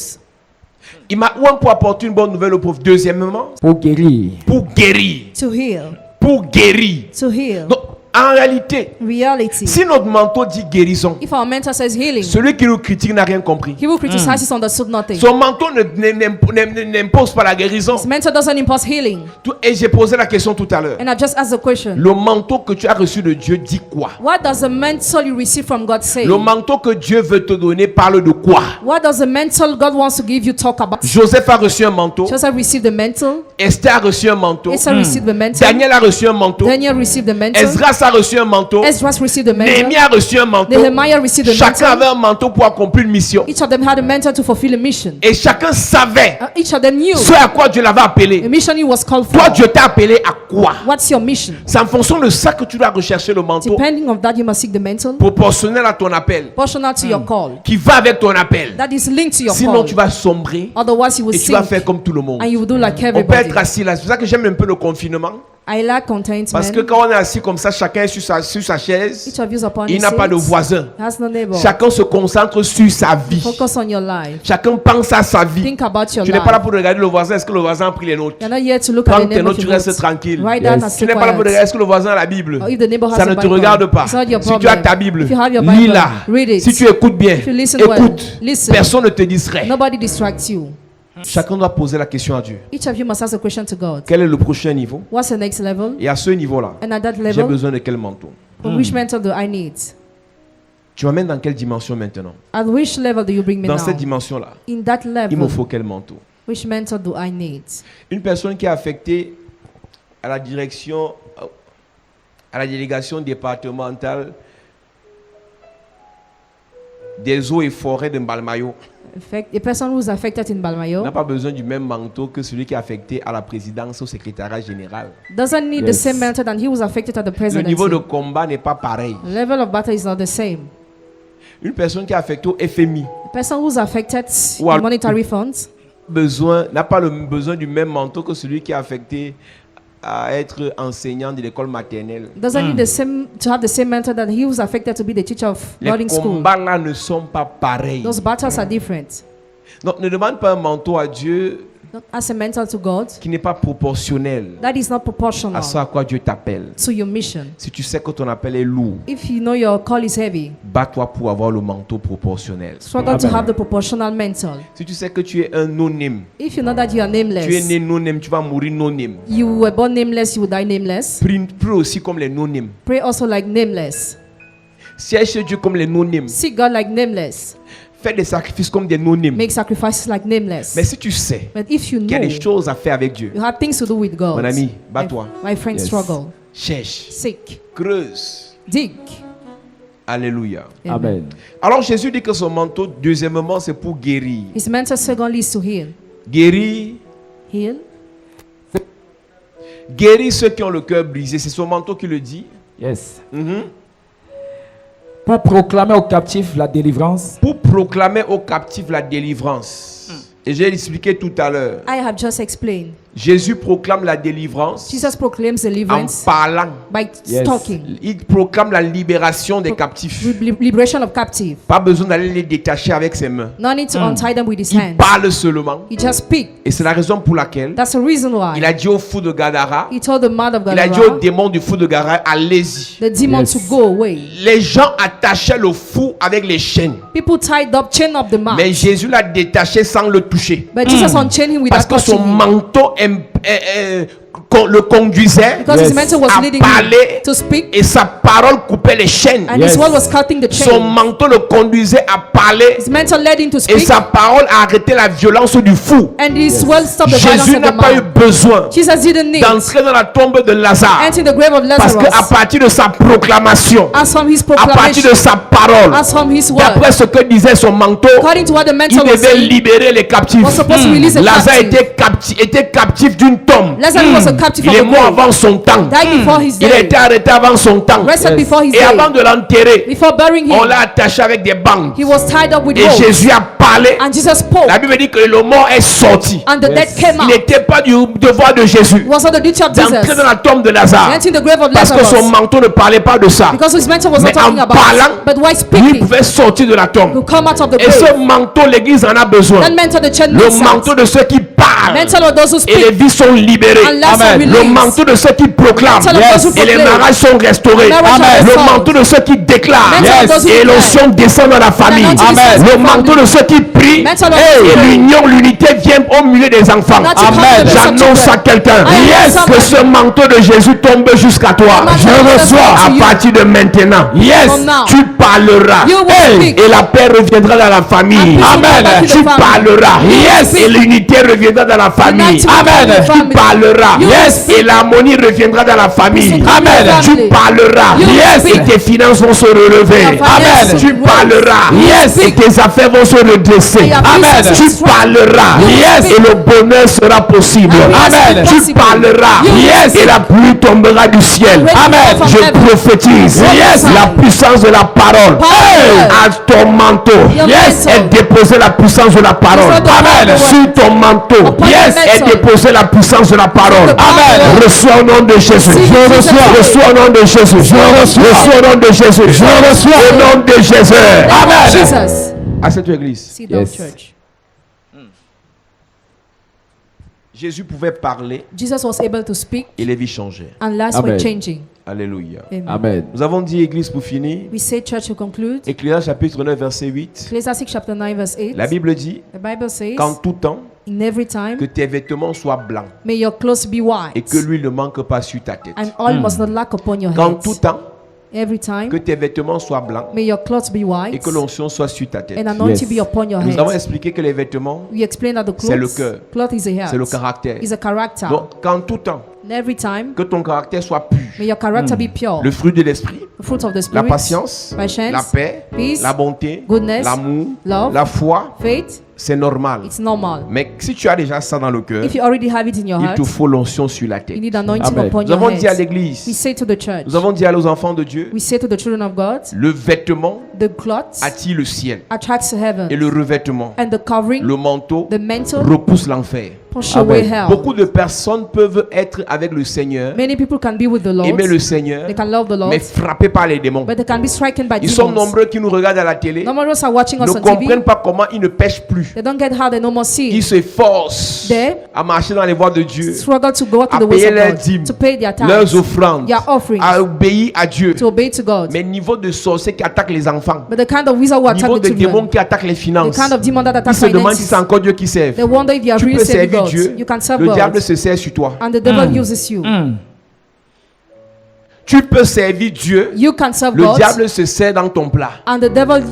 Il m'a ou pour apporter une bonne nouvelle aux pauvres. Deuxièmement, Pour guérir. pour guérir. To heal. Pour guérir. To heal. Donc en réalité, Reality. si notre manteau dit guérison, If our mentor says healing, celui qui nous critique n'a rien compris. he who criticizes understood nothing. Son manteau n'impose pas la guérison. His mentor doesn't impose healing. Et j'ai posé la question tout à l'heure. And I've just asked the question. Le manteau que tu as reçu de Dieu dit quoi? What does the mantle you receive from God say? Le manteau que Dieu veut te donner parle de quoi? What does the mantle God wants to give you talk about? Joseph a reçu un manteau. Joseph received the mantle. Esther a reçu un manteau. Esther received the mantle. Daniel a reçu un manteau. Daniel received the mantle. Esdras a reçu un manteau. Esdras received the mantle. Néhémie a reçu un manteau. Nehemiah received the Chacun mantle. avait un manteau pour accomplir une mission. Each of them had a mantle to fulfill a mission. Et chacun savait Each of them knew ce à quoi Dieu l'avait a appelé. mission he was called for. Toi, Dieu t'a appelé à quoi? What's your mission? C'est en fonction de ça que tu dois rechercher le manteau Depending on that, you must seek the mantle proportionnel à ton appel, proportional to your call. qui va avec ton appel. That is linked to your Sinon, call. tu vas sombrer Otherwise, you will et tu vas sink faire comme tout le monde. and you will do like On peut everybody. être assis là. C'est pour ça que j'aime un peu le confinement. I lack contentment. Parce que quand on est assis comme ça, chacun est sur sa chaise, Each of you is upon il his n'a pas de seat. voisin. Has no neighbor. Chacun se concentre sur sa vie. Focus on your life. Chacun pense à sa vie. Think about your Tu n'es pas là life. pour regarder le voisin. Est-ce que le voisin a pris les notes? You're not here to look Prends at the tes neighbor. notes, tu restes tranquille. Write down and Tu stay n'es pas là pour regarder. quiet. Est-ce que le voisin a la Bible? Or if the neighbor has Ça a ne te Bible, regarde pas. it's not your Si tu as problem. ta Bible, If you have your Bible, lis-la. read it. Si tu écoutes bien, If you listen well, écoute. listen. Personne ne te distrait. Nobody distracts you. Chacun doit poser la question à Dieu. Each of you must ask a question to God. Quel est le prochain niveau? What's the next level? Et à ce niveau-là, And at that j'ai level, besoin de quel manteau? which mentor do I need? Tu m'amènes dans quelle dimension maintenant? At which level do you bring me Dans now? cette dimension-là, In that il me level, faut quel manteau? which mentor do I need? Une personne qui est affectée à la direction, à la délégation départementale des eaux et forêts de Mbalmayo A person who's affected in Balmayo n'a pas besoin du même manteau que celui qui est affecté à la présidence, au secrétariat général. doesn't need the Yes. same mentor than he was affected at the Le presidency. niveau de combat n'est pas pareil. The level of battle is not the same. Une personne qui est affectée au FMI The person who's affected Ou à- in monetary funds n'a pas besoin du même manteau que celui qui est affecté à être enseignant de l'école maternelle. doesn't need to have the same mentor that he was affected to be the teacher of Les boarding school. combats là ne sont pas pareils. Those battles are different. Donc ne demande pas un manteau à Dieu Don't ask a mentor to God. qui n'est pas proportionnel That is not à proportional ce à quoi Dieu t'appelle. to your mission. Si tu sais que ton appel est lourd, If you know your call is heavy, bats-toi pour avoir le manteau proportionnel. struggle to Amen. have the proportional mentor. Si tu sais que tu es un non-name, If you know that you are tu es nameless, né non-name, tu vas mourir non-name. you were born nameless, you will die nameless. Prie aussi comme les non-names. Pray also like nameless. Cherche Dieu comme les non-names. Seek God like nameless. Fais des sacrifices comme des non-names. Make sacrifices like nameless. Mais si tu sais But if you qu'il y a know des choses à faire avec Dieu, you have things to do with God, mon ami, bats-toi. my friend, Yes. struggle. Cherche, Seek. creuse. Dig. Alléluia. Amen. Alors Jésus dit que son manteau, deuxièmement, c'est pour guérir. His mentor secondly is to heal. Guérir, Heal. guérir ceux qui ont le cœur brisé. C'est son manteau qui le dit. Yes. Mhm. Pour proclamer aux captifs la délivrance Pour proclamer aux captifs la délivrance. Et j'ai expliqué tout à l'heure. I have just explained. Jésus proclame la délivrance Jesus proclaims en deliverance parlant. by Yes. talking. Il proclame la libération des captifs. Liberation of captive. Pas besoin d'aller les détacher avec ses mains. No need to untie them with his Il hands. parle seulement. He just speak. Et c'est la raison pour laquelle That's the reason why il a dit au fou de Gadara, he told the man of il a dit au Gadara, démon du fou de Gadara, allez-y. the demon Yes. to go away. Les gens attachaient le fou avec les chaînes. People tied up, chain up the man. Mais Jésus l'a détaché sans le toucher. But Jesus unchained him Parce without que son touching him. manteau le conduisait Because his Yes. mentor was à leading parler him to speak, et sa parole coupait les chaînes. and Yes. his word was cutting the Son chain. manteau le conduisait à parler His mentor led him to et speak, sa parole a arrêté la violence du fou. and his word stopped the violence Jésus of n'a the pas eu man. besoin Jesus didn't need d'entrer dans la tombe de Lazare enter the grave of parce qu'à Lazarus. partir de sa proclamation, As from his à partir proclamation, de sa parole, as from his d'après word, ce que disait son manteau, according to what the il mentor was devait saying, libérer les captifs. was supposed to release the Lazare captive. était captif d'une tombe. Lazarus was a captive Il of est a mort grave. avant son temps. Died before his Il a day. été arrêté avant son temps. Rested Yes. before his Et avant day. de l'enterrer, Before burying on him, l'a attaché avec des bandes. he was tied up with Et ropes. Jésus a parlé. And Jesus spoke, La Bible dit que le mort est sorti. and the dead came Il out. n'était pas du devoir de Jésus It was not the duty of d'entrer Jesus. dans la tombe de Lazare. Entering the grave of Parce que son Lazarus. manteau ne parlait pas de ça. Because his mentor was not Mais talking en about parlant, it. But while Lui speaking, pouvait sortir de la to tombe. come out of the Et ce grave. manteau, l'église en a besoin. That mentor the church Le needs manteau that. de ceux qui parlent. Mentor of those who Et les speak. vies sont libérées. And lives are Le released. manteau de ceux qui proclament. Mentor of those who Et les proclaim. mariages sont restaurés. Marriage are Le restored. manteau de ceux qui déclarent. Mentor of those who Et declare. l'onction descend dans la famille. anointing descends Le in the manteau family. de ceux qui prient. Mentor of Et those who pray. l'union, l'unité vient au milieu des enfants. That you come to the midst of J'annonce children. à quelqu'un I yes, annonce que somebody. ce manteau de Jésus tombe jusqu'à toi. manteau Je de Jésus reçois to à you. partir de maintenant. Yes, From now. tu parleras. You will speak. Et la paix reviendra dans la famille. And peace will come back to the Tu family. parleras. You will Yes, speak. et l'unité reviendra dans la famille. Unity will come in the Tu family. parleras. You will Yes, speak. et l'harmonie reviendra dans la famille. Peace will come in the Tu family. parleras. You will Yes, et speak. tes finances vont se relever. Your finances Tu will rise. parleras. You will Yes, et speak. tes affaires vont se redresser. And your business will Tu thrive. parleras. You will Yes. Et le bonheur sera possible. Amen. Tu parleras. Yes. Et la pluie tombera du ciel. Amen. Je prophétise. Yes. La puissance de la parole. À ton manteau. Yes. Et déposer la puissance de la parole. Amen. Sur ton manteau. Yes. Et déposer la puissance de la parole. Amen. Reçois au nom de Jésus. Je reçois. Reçois au nom de Jésus. Reçois au nom de Jésus. Au nom de Jésus. Amen. Jesus. À cette église, Sit down, Yes. church. Jésus pouvait parler Jesus was able to speak, et les vies changeaient. and lives Amen. were changing. Alléluia. Amen. Amen. Nous avons dit église pour finir. We say, church, to conclude. Ecclésiaste chapitre 9 verset 8. Ecclesiastes chapter 9, verse 8. La Bible dit The Bible says, qu'en tout temps, in every time, que tes vêtements soient blancs may your clothes be white, et que l'huile ne manque pas sur ta tête. and oil must not lack upon your Qu'en head. tout temps, Every time, que tes vêtements soient blancs may your clothes be et white, que l'onction soit sur ta tête. and anointing Yes. be upon your Nous avons head. expliqué que les vêtements, We explain that the c'est le clothes, cœur. cloth is a heart, c'est le caractère. is a character. Donc, qu'en tout temps, And every time, que ton caractère soit pur. may your character be pure. Le fruit de l'esprit, The fruit of the la Spirit, patience, patience, la paix, peace, la bonté, goodness, l'amour, love, la foi, faith, c'est normal. it's normal. Mais si tu as déjà ça dans le cœur, If you already have it in your il heart, te faut l'onction sur la you tête. need anointing Amen. upon Nous your avons dit à head. We l'église, say to the church, nous avons dit aux enfants de Dieu, we say to the children of God, le vêtement the cloth attire le ciel attracts heaven, et le revêtement, and the covering, le manteau, the mantle, repousse l'enfer. push away Amen. hell. Beaucoup de personnes peuvent être avec le Seigneur, Many people can be with the Lord, aimer le Seigneur, they can love the Lord, mais frappés par les démons. but they can be stricken by Ils sont demons. nombreux qui nous regardent à la télé, No more are watching us ne on TV. comprennent pas comment ils ne pêchent plus. They don't get how they no more see. Ils s'efforcent They à marcher dans les voies de Dieu, struggle to go to à the ways payer of leurs God, dîmes, to pay their leurs tithes, offrandes, their offerings, à obéir à Dieu. to obey to God. Mais niveau de sorcier qui attaque les enfants, But the kind of wizard who attack niveau the de démons children, qui attaque les the finances, kind of demon that ils attack se demandent si finances, c'est encore Dieu qui serve. they wonder if you are Tu really peux serving servir God. Dieu, You can serve le God, diable se sert sur toi. and the devil uses you. Tu peux servir Dieu, You can serve le God, diable se sert dans ton plat. and the devil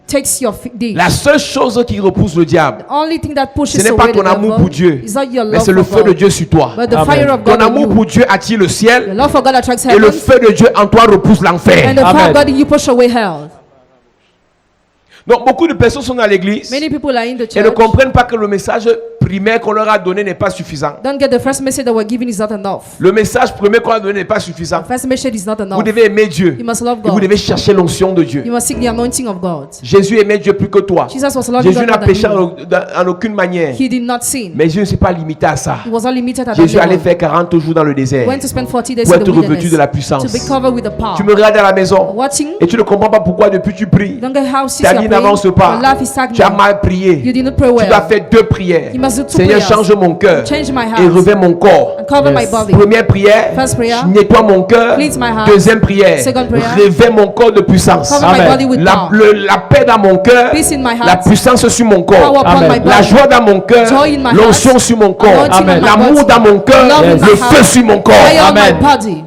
takes your dish. La seule chose qui repousse le diable, Only thing that pushes ce n'est pas away ton the amour devil pour Dieu, is not your mais love c'est le for feu de God, Dieu sur toi. but the Amen. fire of Ton God in amour you. pour Dieu attire le The ciel love for God attracts et le heaven, feu de Dieu en toi repousse l'enfer. and the fire Amen. of God in you push away hell. Donc beaucoup de personnes sont dans l'église Many people are in the et ne church, comprennent pas que le message primaire qu'on leur a donné n'est pas suffisant. don't get the first message that we're giving is not enough. Le message premier qu'on a donné n'est pas suffisant. The first message is not Vous enough. devez aimer Dieu You must love et vous God. devez chercher l'onction de Dieu. You must seek the anointing of God. Jésus aimait Dieu plus que toi. Jesus was loving Jésus God n'a more than péché you. en aucune manière. He did not sin. Mais Jésus ne s'est pas limité à ça. He was not limited at that Jésus allait level. faire 40 jours dans le désert Went to spend 40 days pour in the être revêtu wilderness de la to puissance. be covered with the power. Tu me regardes à la maison Watching, et tu ne comprends pas pourquoi depuis tu pries. don't get how since Ta you vie are praying, n'avance pas. your life is Tu as stagnant. mal prié. You did not pray Tu dois well. faire 2 prières. You must do 2 Seigneur, prayers. change mon cœur Change my et heart revêt mon corps. and cover my Yes. body. Première prière, First prayer, nettoie mon cœur. cleanse my heart. Deuxième prière, Second prayer, revêt mon corps de puissance. Cover my Amen. body with La, power. la paix dans mon cœur, Peace in my la heart. puissance sur mon corps, Power upon Amen. my la body. joie dans mon cœur, Joy in my l'onction heart. sur mon corps, Anointing Amen. on my l'amour body. dans mon cœur, Love in Yes. my le feu heart. sur mon corps. Fire on my Amen. body.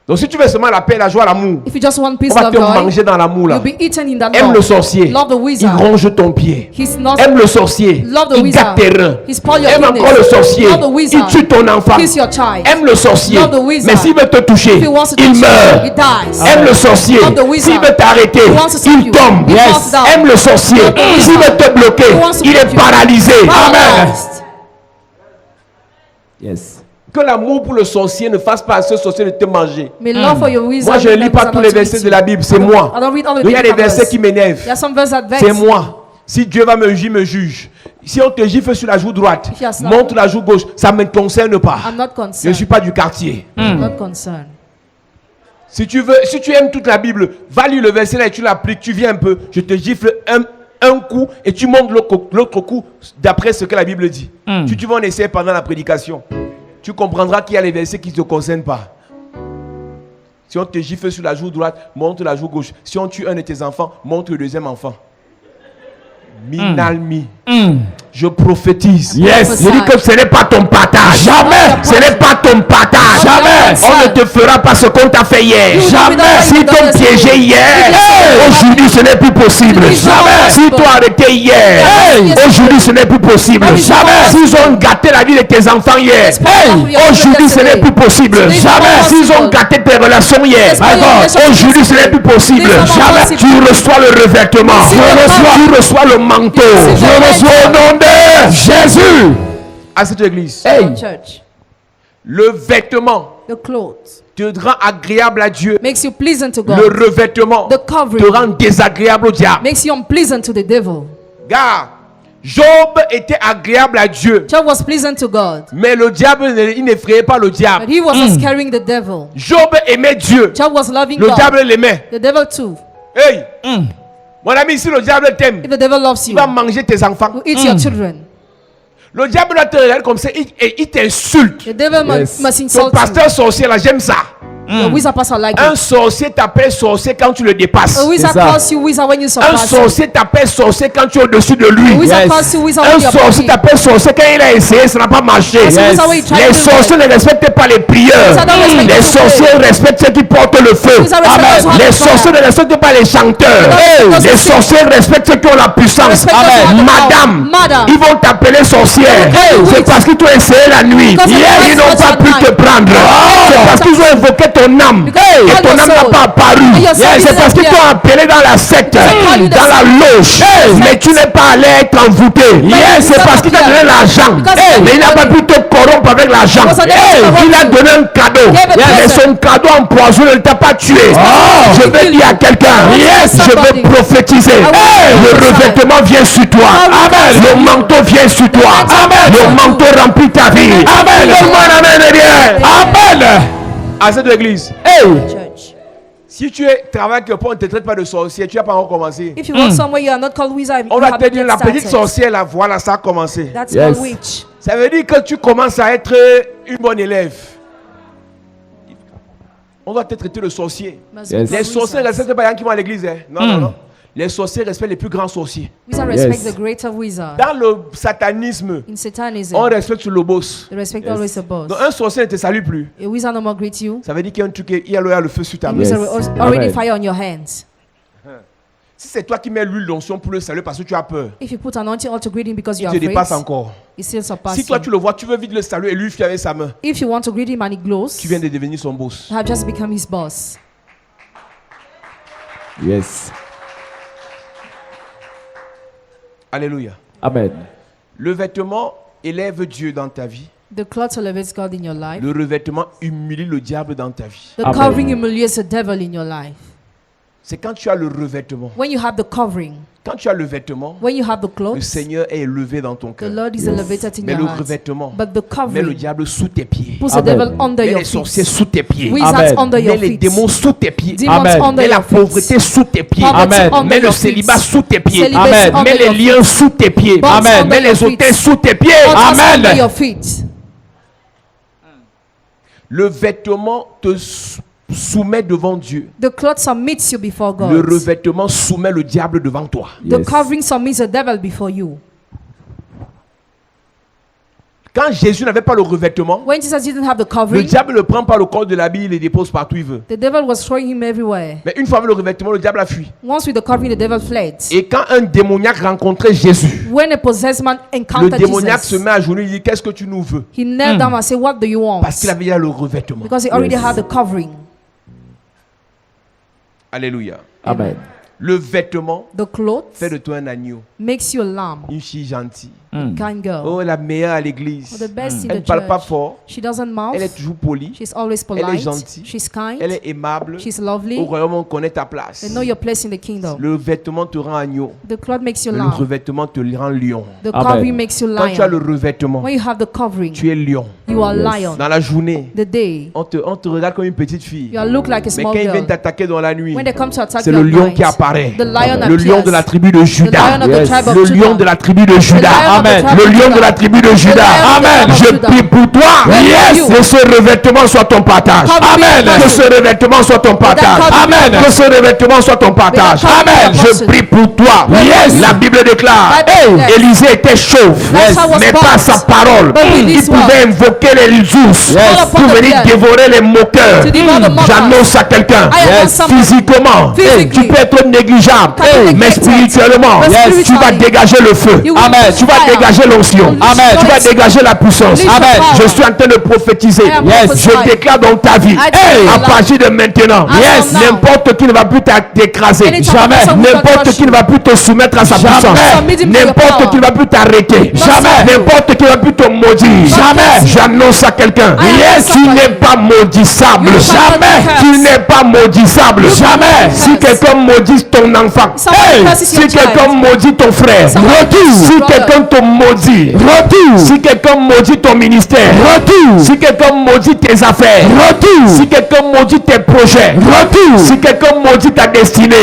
Donc si tu veux seulement la paix, la joie, l'amour, If you just want on peace, va love, te joy, manger dans l'amour là. you'll be eaten in that Aime le love. sorcier, Love the il wizard. ronge ton pied. He's not. Aime le sorcier, Love the il gâte tes reins. He's spoil your Aime kidneys. encore le sorcier, Love the il wizard. tue ton enfant. Kiss your child. Aime le sorcier, Love the wizard. mais s'il veut te toucher, If he wants to il touch you, meurt. he dies. Aime le sorcier, Love the wizard. s'il veut t'arrêter, He wants to stop il you. tombe. He falls down. Aime le sorcier, Love the wizard. s'il veut te bloquer, He wants to il block est you. paralysé. Amen. Paralyzed. Yes. Que l'amour pour le sorcier ne fasse pas à ce sorcier de te manger. May love for your wizard. Moi, je ne lis make pas us tous les not to versets eat de la Bible, c'est moi. I don't read all the Il y a des different versets verses. qui m'énervent. There are some verses that vex. C'est moi. Si Dieu va me juger, me juge. Si on te gifle sur la joue droite, If you are smart, montre la joue gauche, ça ne me concerne pas. I'm not Je ne concerned. suis pas du quartier. I'm not concerned. Si tu aimes toute la Bible, va lire le verset là et tu l'appliques, tu viens un peu, je te gifle un coup et tu montes l'autre coup d'après ce que la Bible dit. Si tu vas en essayer pendant la prédication, tu comprendras qu'il y a les versets qui ne te concernent pas. Si on te gifle sur la joue droite, montre la joue gauche. Si on tue un de tes enfants, montre le deuxième enfant. Minalmi. Je prophétise. Yes. Je dis que ce n'est pas ton partage. Jamais. Ce n'est pas ton partage. Jamais. On ne te fera pas ce qu'on t'a fait hier. Jamais. Si t'ont piégé hier, aujourd'hui ce n'est plus possible. Jamais. Si t'ont arrêté hier, aujourd'hui ce n'est plus possible. Jamais. S'ils ont gâté la vie de tes enfants hier, aujourd'hui ce n'est plus possible. Jamais. S'ils ont gâté tes relations hier, aujourd'hui ce n'est plus possible. Jamais. Tu reçois le revêtement. Tu reçois le manteau. Je reçois au nom de Jésus. À cette église. Hey. Church. Le vêtement The clothes te rend agréable à Dieu. makes you pleasant to God. Le revêtement The covering te rend désagréable au diable. makes you unpleasant to the devil. Gars, Job était agréable à Dieu. Job was pleasant to God, Mais le diable, il n'effrayait pas le but diable. he wasn't scaring the devil. Job aimait Dieu. Job was loving Le God. diable l'aimait. The devil too. Hey, mon ami, si le diable t'aime, If the devil loves il you, va manger tes enfants. will eat your children. Le diable doit te regarder comme ça, il t'insulte. The devil Yes. must Ton insult you. pasteur sorcier, là, j'aime ça. The wizard pastor like Un it. sorcier t'appelle sorcier quand tu le dépasses. A wizard C'est ça. calls you wizard when you Un surpass him. sorcier t'appelle sorcier quand tu es au-dessus de lui. A wizard Yes. calls you wizard Un when you are sorcier above him. t'appelle sorcier quand il a essayé, ça n'a pas marché. Yes. Yes. Wizard when you try Les to do sorciers it. ne respectent pas les prieurs. Wizard don't respect Les the sorciers prayer. respectent ceux qui portent le feu. Wizard respect those who have Les the sorciers fire. ne respectent pas les chanteurs. Wizard respect Les those who sorciers respectent ceux qui ont la puissance. Respect those who have the power. Madame, Madam. ils vont t'appeler sorcière. Hey. C'est parce qu'ils t'ont essayé la nuit. Because they Hier, ils n'ont tried pas to pu touch te your prendre. C'est parce qu'ils ont invoqué ton âme. Because they Et called ton your âme n'a soul. pas apparu. And your soul C'est didn't parce qu'ils appear. t'ont appelé dans la secte, called you the dans la loge. Mais tu n'es pas allé être envoûté. C'est parce qu'il t'a donné l'argent. Because they Mais il n'a pas pu te corrompre avec l'argent. Because they didn't Il a corrupt you. donné un cadeau. Gave a Mais present. son cadeau empoisonné ne t'a pas tué. Je vais dire à quelqu'un, je Somebody. vais prophétiser. will Le prophesy. revêtement vient sur toi. Amen. Le manteau vient sur toi. Amen. Le manteau remplit ta vie. Amen. Donne-moi un amen et bien. Amen. À cette église. Church. Si tu travailles quelque part, on ne te traite pas de sorcier, tu n'as pas encore commencé. If you work somewhere, you are not called wizard. On You va have te to dire get la petite started. sorcière là, voilà, ça a commencé. That's Yes. called witch. Ça veut dire que tu commences à être une bonne élève. On doit te traiter de sorcier. Must Yes. be Les called sorciers ne wizards. respectent pas les gens qui vont à l'église. Hein. Non, non, non. Les sorciers respectent les plus grands sorciers. Wizard respect Yes. the greater wizard. Dans le satanisme, In Satanism, on respecte le boss. they respect always the boss. Donc un sorcier ne te salue plus. A wizard no more greet you. Ça veut dire qu'il y a un truc, il y a le feu sur ta A main. Yes. wizard will already Amen. fire on your hands. Si c'est toi qui mets l'huile d'onction pour le saluer parce que tu as peur, If you put anointing oil to greet him because you il are te dépasse afraid, encore. he still surpasses Si toi you. tu le vois, tu veux vite le saluer et lui fier avec sa main, If you want to greet him and he glows, tu viens de devenir son boss. you have just become his boss. Yes. Alléluia. Amen. Le vêtement élève Dieu dans ta vie. The cloth elevates God in your life. Le revêtement humilie le diable dans ta vie. The Amen. covering humiliates the devil in your life. C'est quand tu as le revêtement. When you have the covering, Quand tu as le vêtement, when you have the le clothes, Seigneur est élevé dans ton the cœur. Lord is elevated in Mais your le heart. revêtement But the met le covering diable sous tes pieds. puts the Amen. devil under Met your les sorciers feet. sous tes pieds. Wizards Amen. under Mets your les feet. démons sous tes pieds. Demons Amen. under Mets la your pauvreté feet. sous tes pieds. Poverty Amen. under Mets le your célibat feet. sous tes pieds. Celibacy Amen. under Mets les your feet. liens sous tes pieds. Bonds Amen. under Mets your les feet. hôtels sous tes pieds. Altars under Amen. your feet. Le vêtement te soumet devant Dieu. The cloth submits you before Le God. revêtement soumet le diable devant toi. The Yes. covering submits the devil before you. Quand Jésus n'avait pas le revêtement, When Jesus didn't have the le covering, diable le prend par le corps de l'habit, il le dépose partout où il veut. the devil was throwing him everywhere. Mais une fois avec le revêtement, le diable a fui. Once with the covering, the devil fled. Et quand un démoniaque rencontrait Jésus, When a possessed man le encountered démoniaque se Jesus, met à genoux et dit, qu'est-ce que tu nous veux? he knelt down and said, "What do you want?" Parce qu'il avait déjà le revêtement. Because he already Yes. had the covering. Alléluia. Amen. Le vêtement The clothes fait de toi un agneau, makes you a lamb, une fille gentille. kind girl. Oh, la meilleure à The l'église. best in Elle ne the parle pas church. fort. She doesn't mouth. Elle est toujours polie. She's always Elle est polite. gentille. She's Elle kind. est aimable. She's Au lovely. royaume, on connaît ta place. They know your place in the kingdom. Le vêtement te rend agneau. The cloth makes you Le lamb. revêtement te rend lion. The Amen. covering makes you Quand tu as le lion. revêtement, When you have the covering, tu es lion. you are Yes. lion. Dans la journée, The day, on te regarde comme une petite fille. you look like a Mais small quand ils viennent girl. t'attaquer dans la nuit, When they come to attack c'est you le at lion night, qui apparaît. the lion Le lion de la appears. tribu de The Judas. lion of the Yes. tribe of Le lion Judah. de la tribu de The Judas. lion of the Amen. tribe Le of lion de Judah. la tribu de Judas. lion of the Amen. tribe of Je Judah. prie pour toi. Yes. Que ce revêtement soit ton partage. Cover Amen. me, Que ce revêtement soit ton partage. cover me, Amen. Que ce revêtement soit ton partage. cover me, Amen. Je apostle. prie pour toi. Yes. La Bible déclare. Bible declares. Élisée était chauve. That's how was Mais pas born. sa parole. But with Il this pouvait invoquer les ours Yes. pour venir dévorer les moqueurs. To devour the mockers. J'annonce à quelqu'un. I annonce somebody. Physiquement, Physically. tu peux être négligeable, Can be mais neglected. spirituellement, But tu vas spiritually, dégager le feu. you will Amen. Tu vas fire. dégager l'onction. Amen. Tu vas dégager la puissance. Amen. Je suis en train de prophétiser. Je déclare dans ta vie, à partir de maintenant, n'importe qui ne va plus t'écraser. Jamais. N'importe qui ne va plus te soumettre à sa puissance. N'importe qui ne va plus t'arrêter. Jamais. N'importe qui ne va plus te maudire. Jamais. J'annonce à quelqu'un, tu n'es pas maudissable. Jamais. Tu n'es pas maudissable. Jamais. Si quelqu'un maudit ton enfant, si quelqu'un maudit ton frère, si quelqu'un te maudit, si quelqu'un maudit ton ministère, si quelqu'un maudit tes affaires, si quelqu'un maudit tes projets, si quelqu'un maudit ta destinée,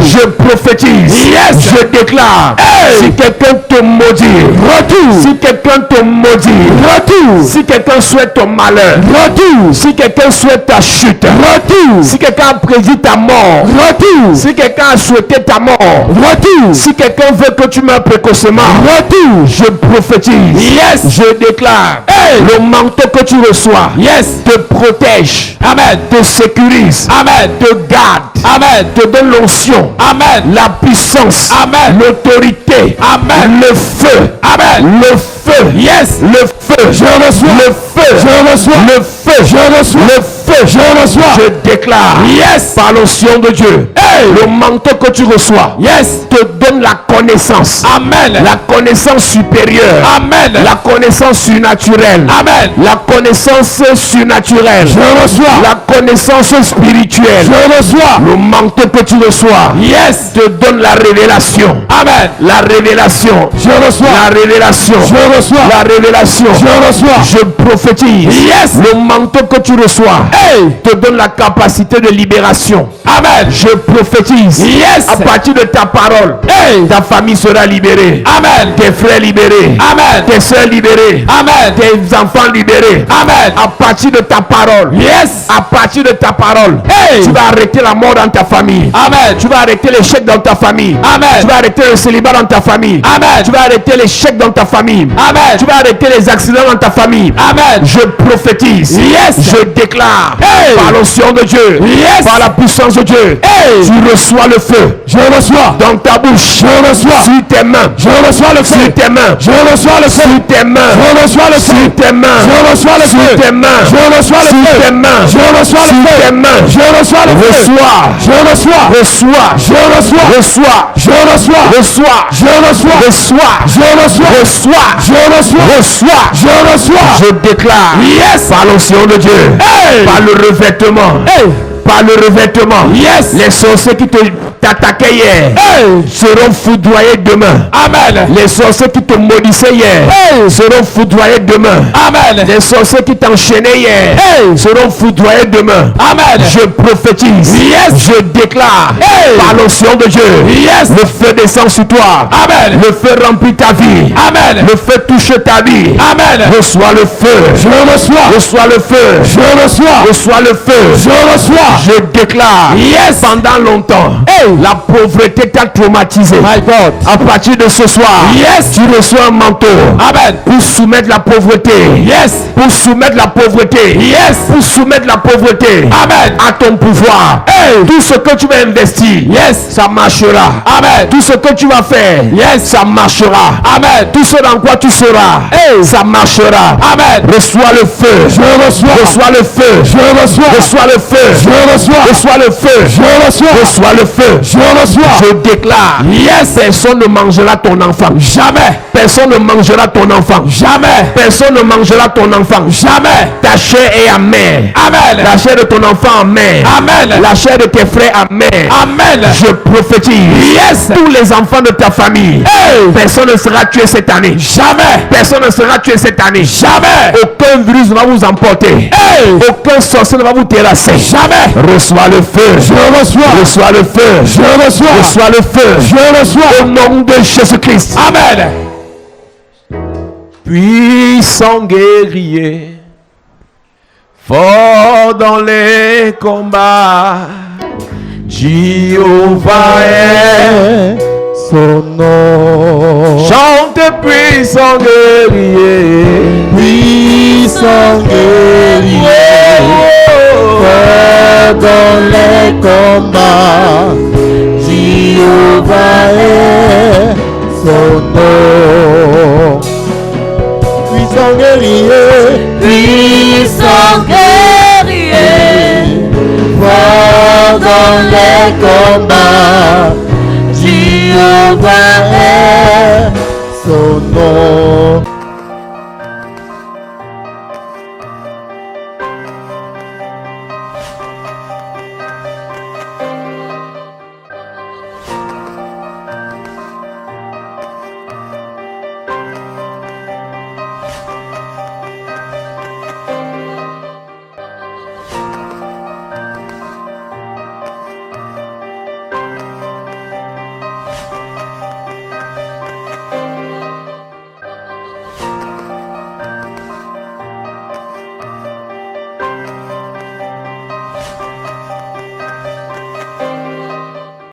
je prophétise, je déclare, si quelqu'un te maudit, si quelqu'un te maudit, si quelqu'un souhaite ton malheur, si quelqu'un souhaite ta chute, si quelqu'un a prédit ta mort, si quelqu'un a souhaité ta mort, si quelqu'un veut que tu meurs précocement, je prophétise, je déclare, le manteau que tu reçois te protège, te sécurise, te garde, te donne l'onction, la puissance, l'autorité, le feu, le feu, le feu, je reçois, le feu, je reçois, le feu, je reçois, le feu, je reçois, je déclare, par l'onction de Dieu, le manteau que tu reçois, te donne la connaissance, la connaissance supérieure, la connaissance surnaturelle, la connaissance surnaturelle, je reçois, la connaissance spirituelle, je reçois, le manteau que tu reçois, te donne la révélation, la révélation, je reçois, la révélation, je reçois, la révélation, je reçois, je prophétise, le manteau que tu reçois, te donne la capacité de libération, je prophétise, à partir de ta parole, ta famille sera libérée, tes frères libérés, tes soeurs libérées, tes enfants libérés, à partir de ta parole, à partir de ta parole, tu vas arrêter la mort dans ta famille, tu vas arrêter l'échec dans ta famille, tu vas arrêter le célibat dans ta famille, tu vas arrêter l'échec dans ta famille, tu vas arrêter les accidents dans ta famille, je prophétise, je déclare, par l'onction de Dieu, par la puissance de Dieu, tu reçois le feu, je reçois dans ta bouche, je reçois sur tes mains, je reçois le feu sur tes mains, je reçois le feu sur tes mains, je reçois le feu sur tes mains, je reçois le feu sur tes mains, je reçois le feu sur tes mains, je reçois le feu sur tes mains, je reçois le feu, je reçois, je reçois, je reçois, je reçois, je reçois, je reçois, je reçois, je reçois, je déclare, par l'onction de Dieu, par le revêtement, par le revêtement, les sorciers qui t'attaquaient hier seront foudroyés demain. Les sorciers qui te maudissaient hier seront foudroyés demain. Les sorciers qui t'enchaînaient hier seront foudroyés demain. Je prophétise, je déclare, par l'onction de Dieu, le feu descend sur toi, le feu remplit ta vie, le feu touche ta vie. Reçois le feu, je reçois le feu, je reçois le feu, je reçois. Je déclare, pendant longtemps, la pauvreté t'a traumatisé. À partir de ce soir, tu reçois un manteau pour soumettre la pauvreté, pour soumettre la pauvreté, pour soumettre la pauvreté à ton pouvoir. Tout ce que tu vas investir, ça marchera. Tout ce que tu vas faire, ça marchera. Tout ce dans quoi tu seras, ça marchera. Reçois le feu, je reçois le feu, je reçois le feu, je reçois le feu, je reçois le feu, je déclare, personne ne mangera ton enfant, jamais. Personne ne mangera ton enfant, jamais. Personne ne mangera ton enfant, jamais. Ta chair est amère, la chair de ton enfant amère, la chair de tes frères amère. Je prophétise, tous les enfants de ta famille, personne ne sera tué cette année, jamais. Personne ne sera tué cette année, jamais. Aucun virus ne va vous emporter, aucun sorcier ne va vous terrasser, jamais. Reçois le feu, je reçois le feu, je reçois le feu, je reçois au nom de Jésus-Christ. Amen. Puissant guerrier, fort dans les combats, Jéhovah est son nom. Chante puissant guerrier, Puissant guerrier, fort dans les combats, Jéhovah est son nom. combats. Jéhovah est son nom.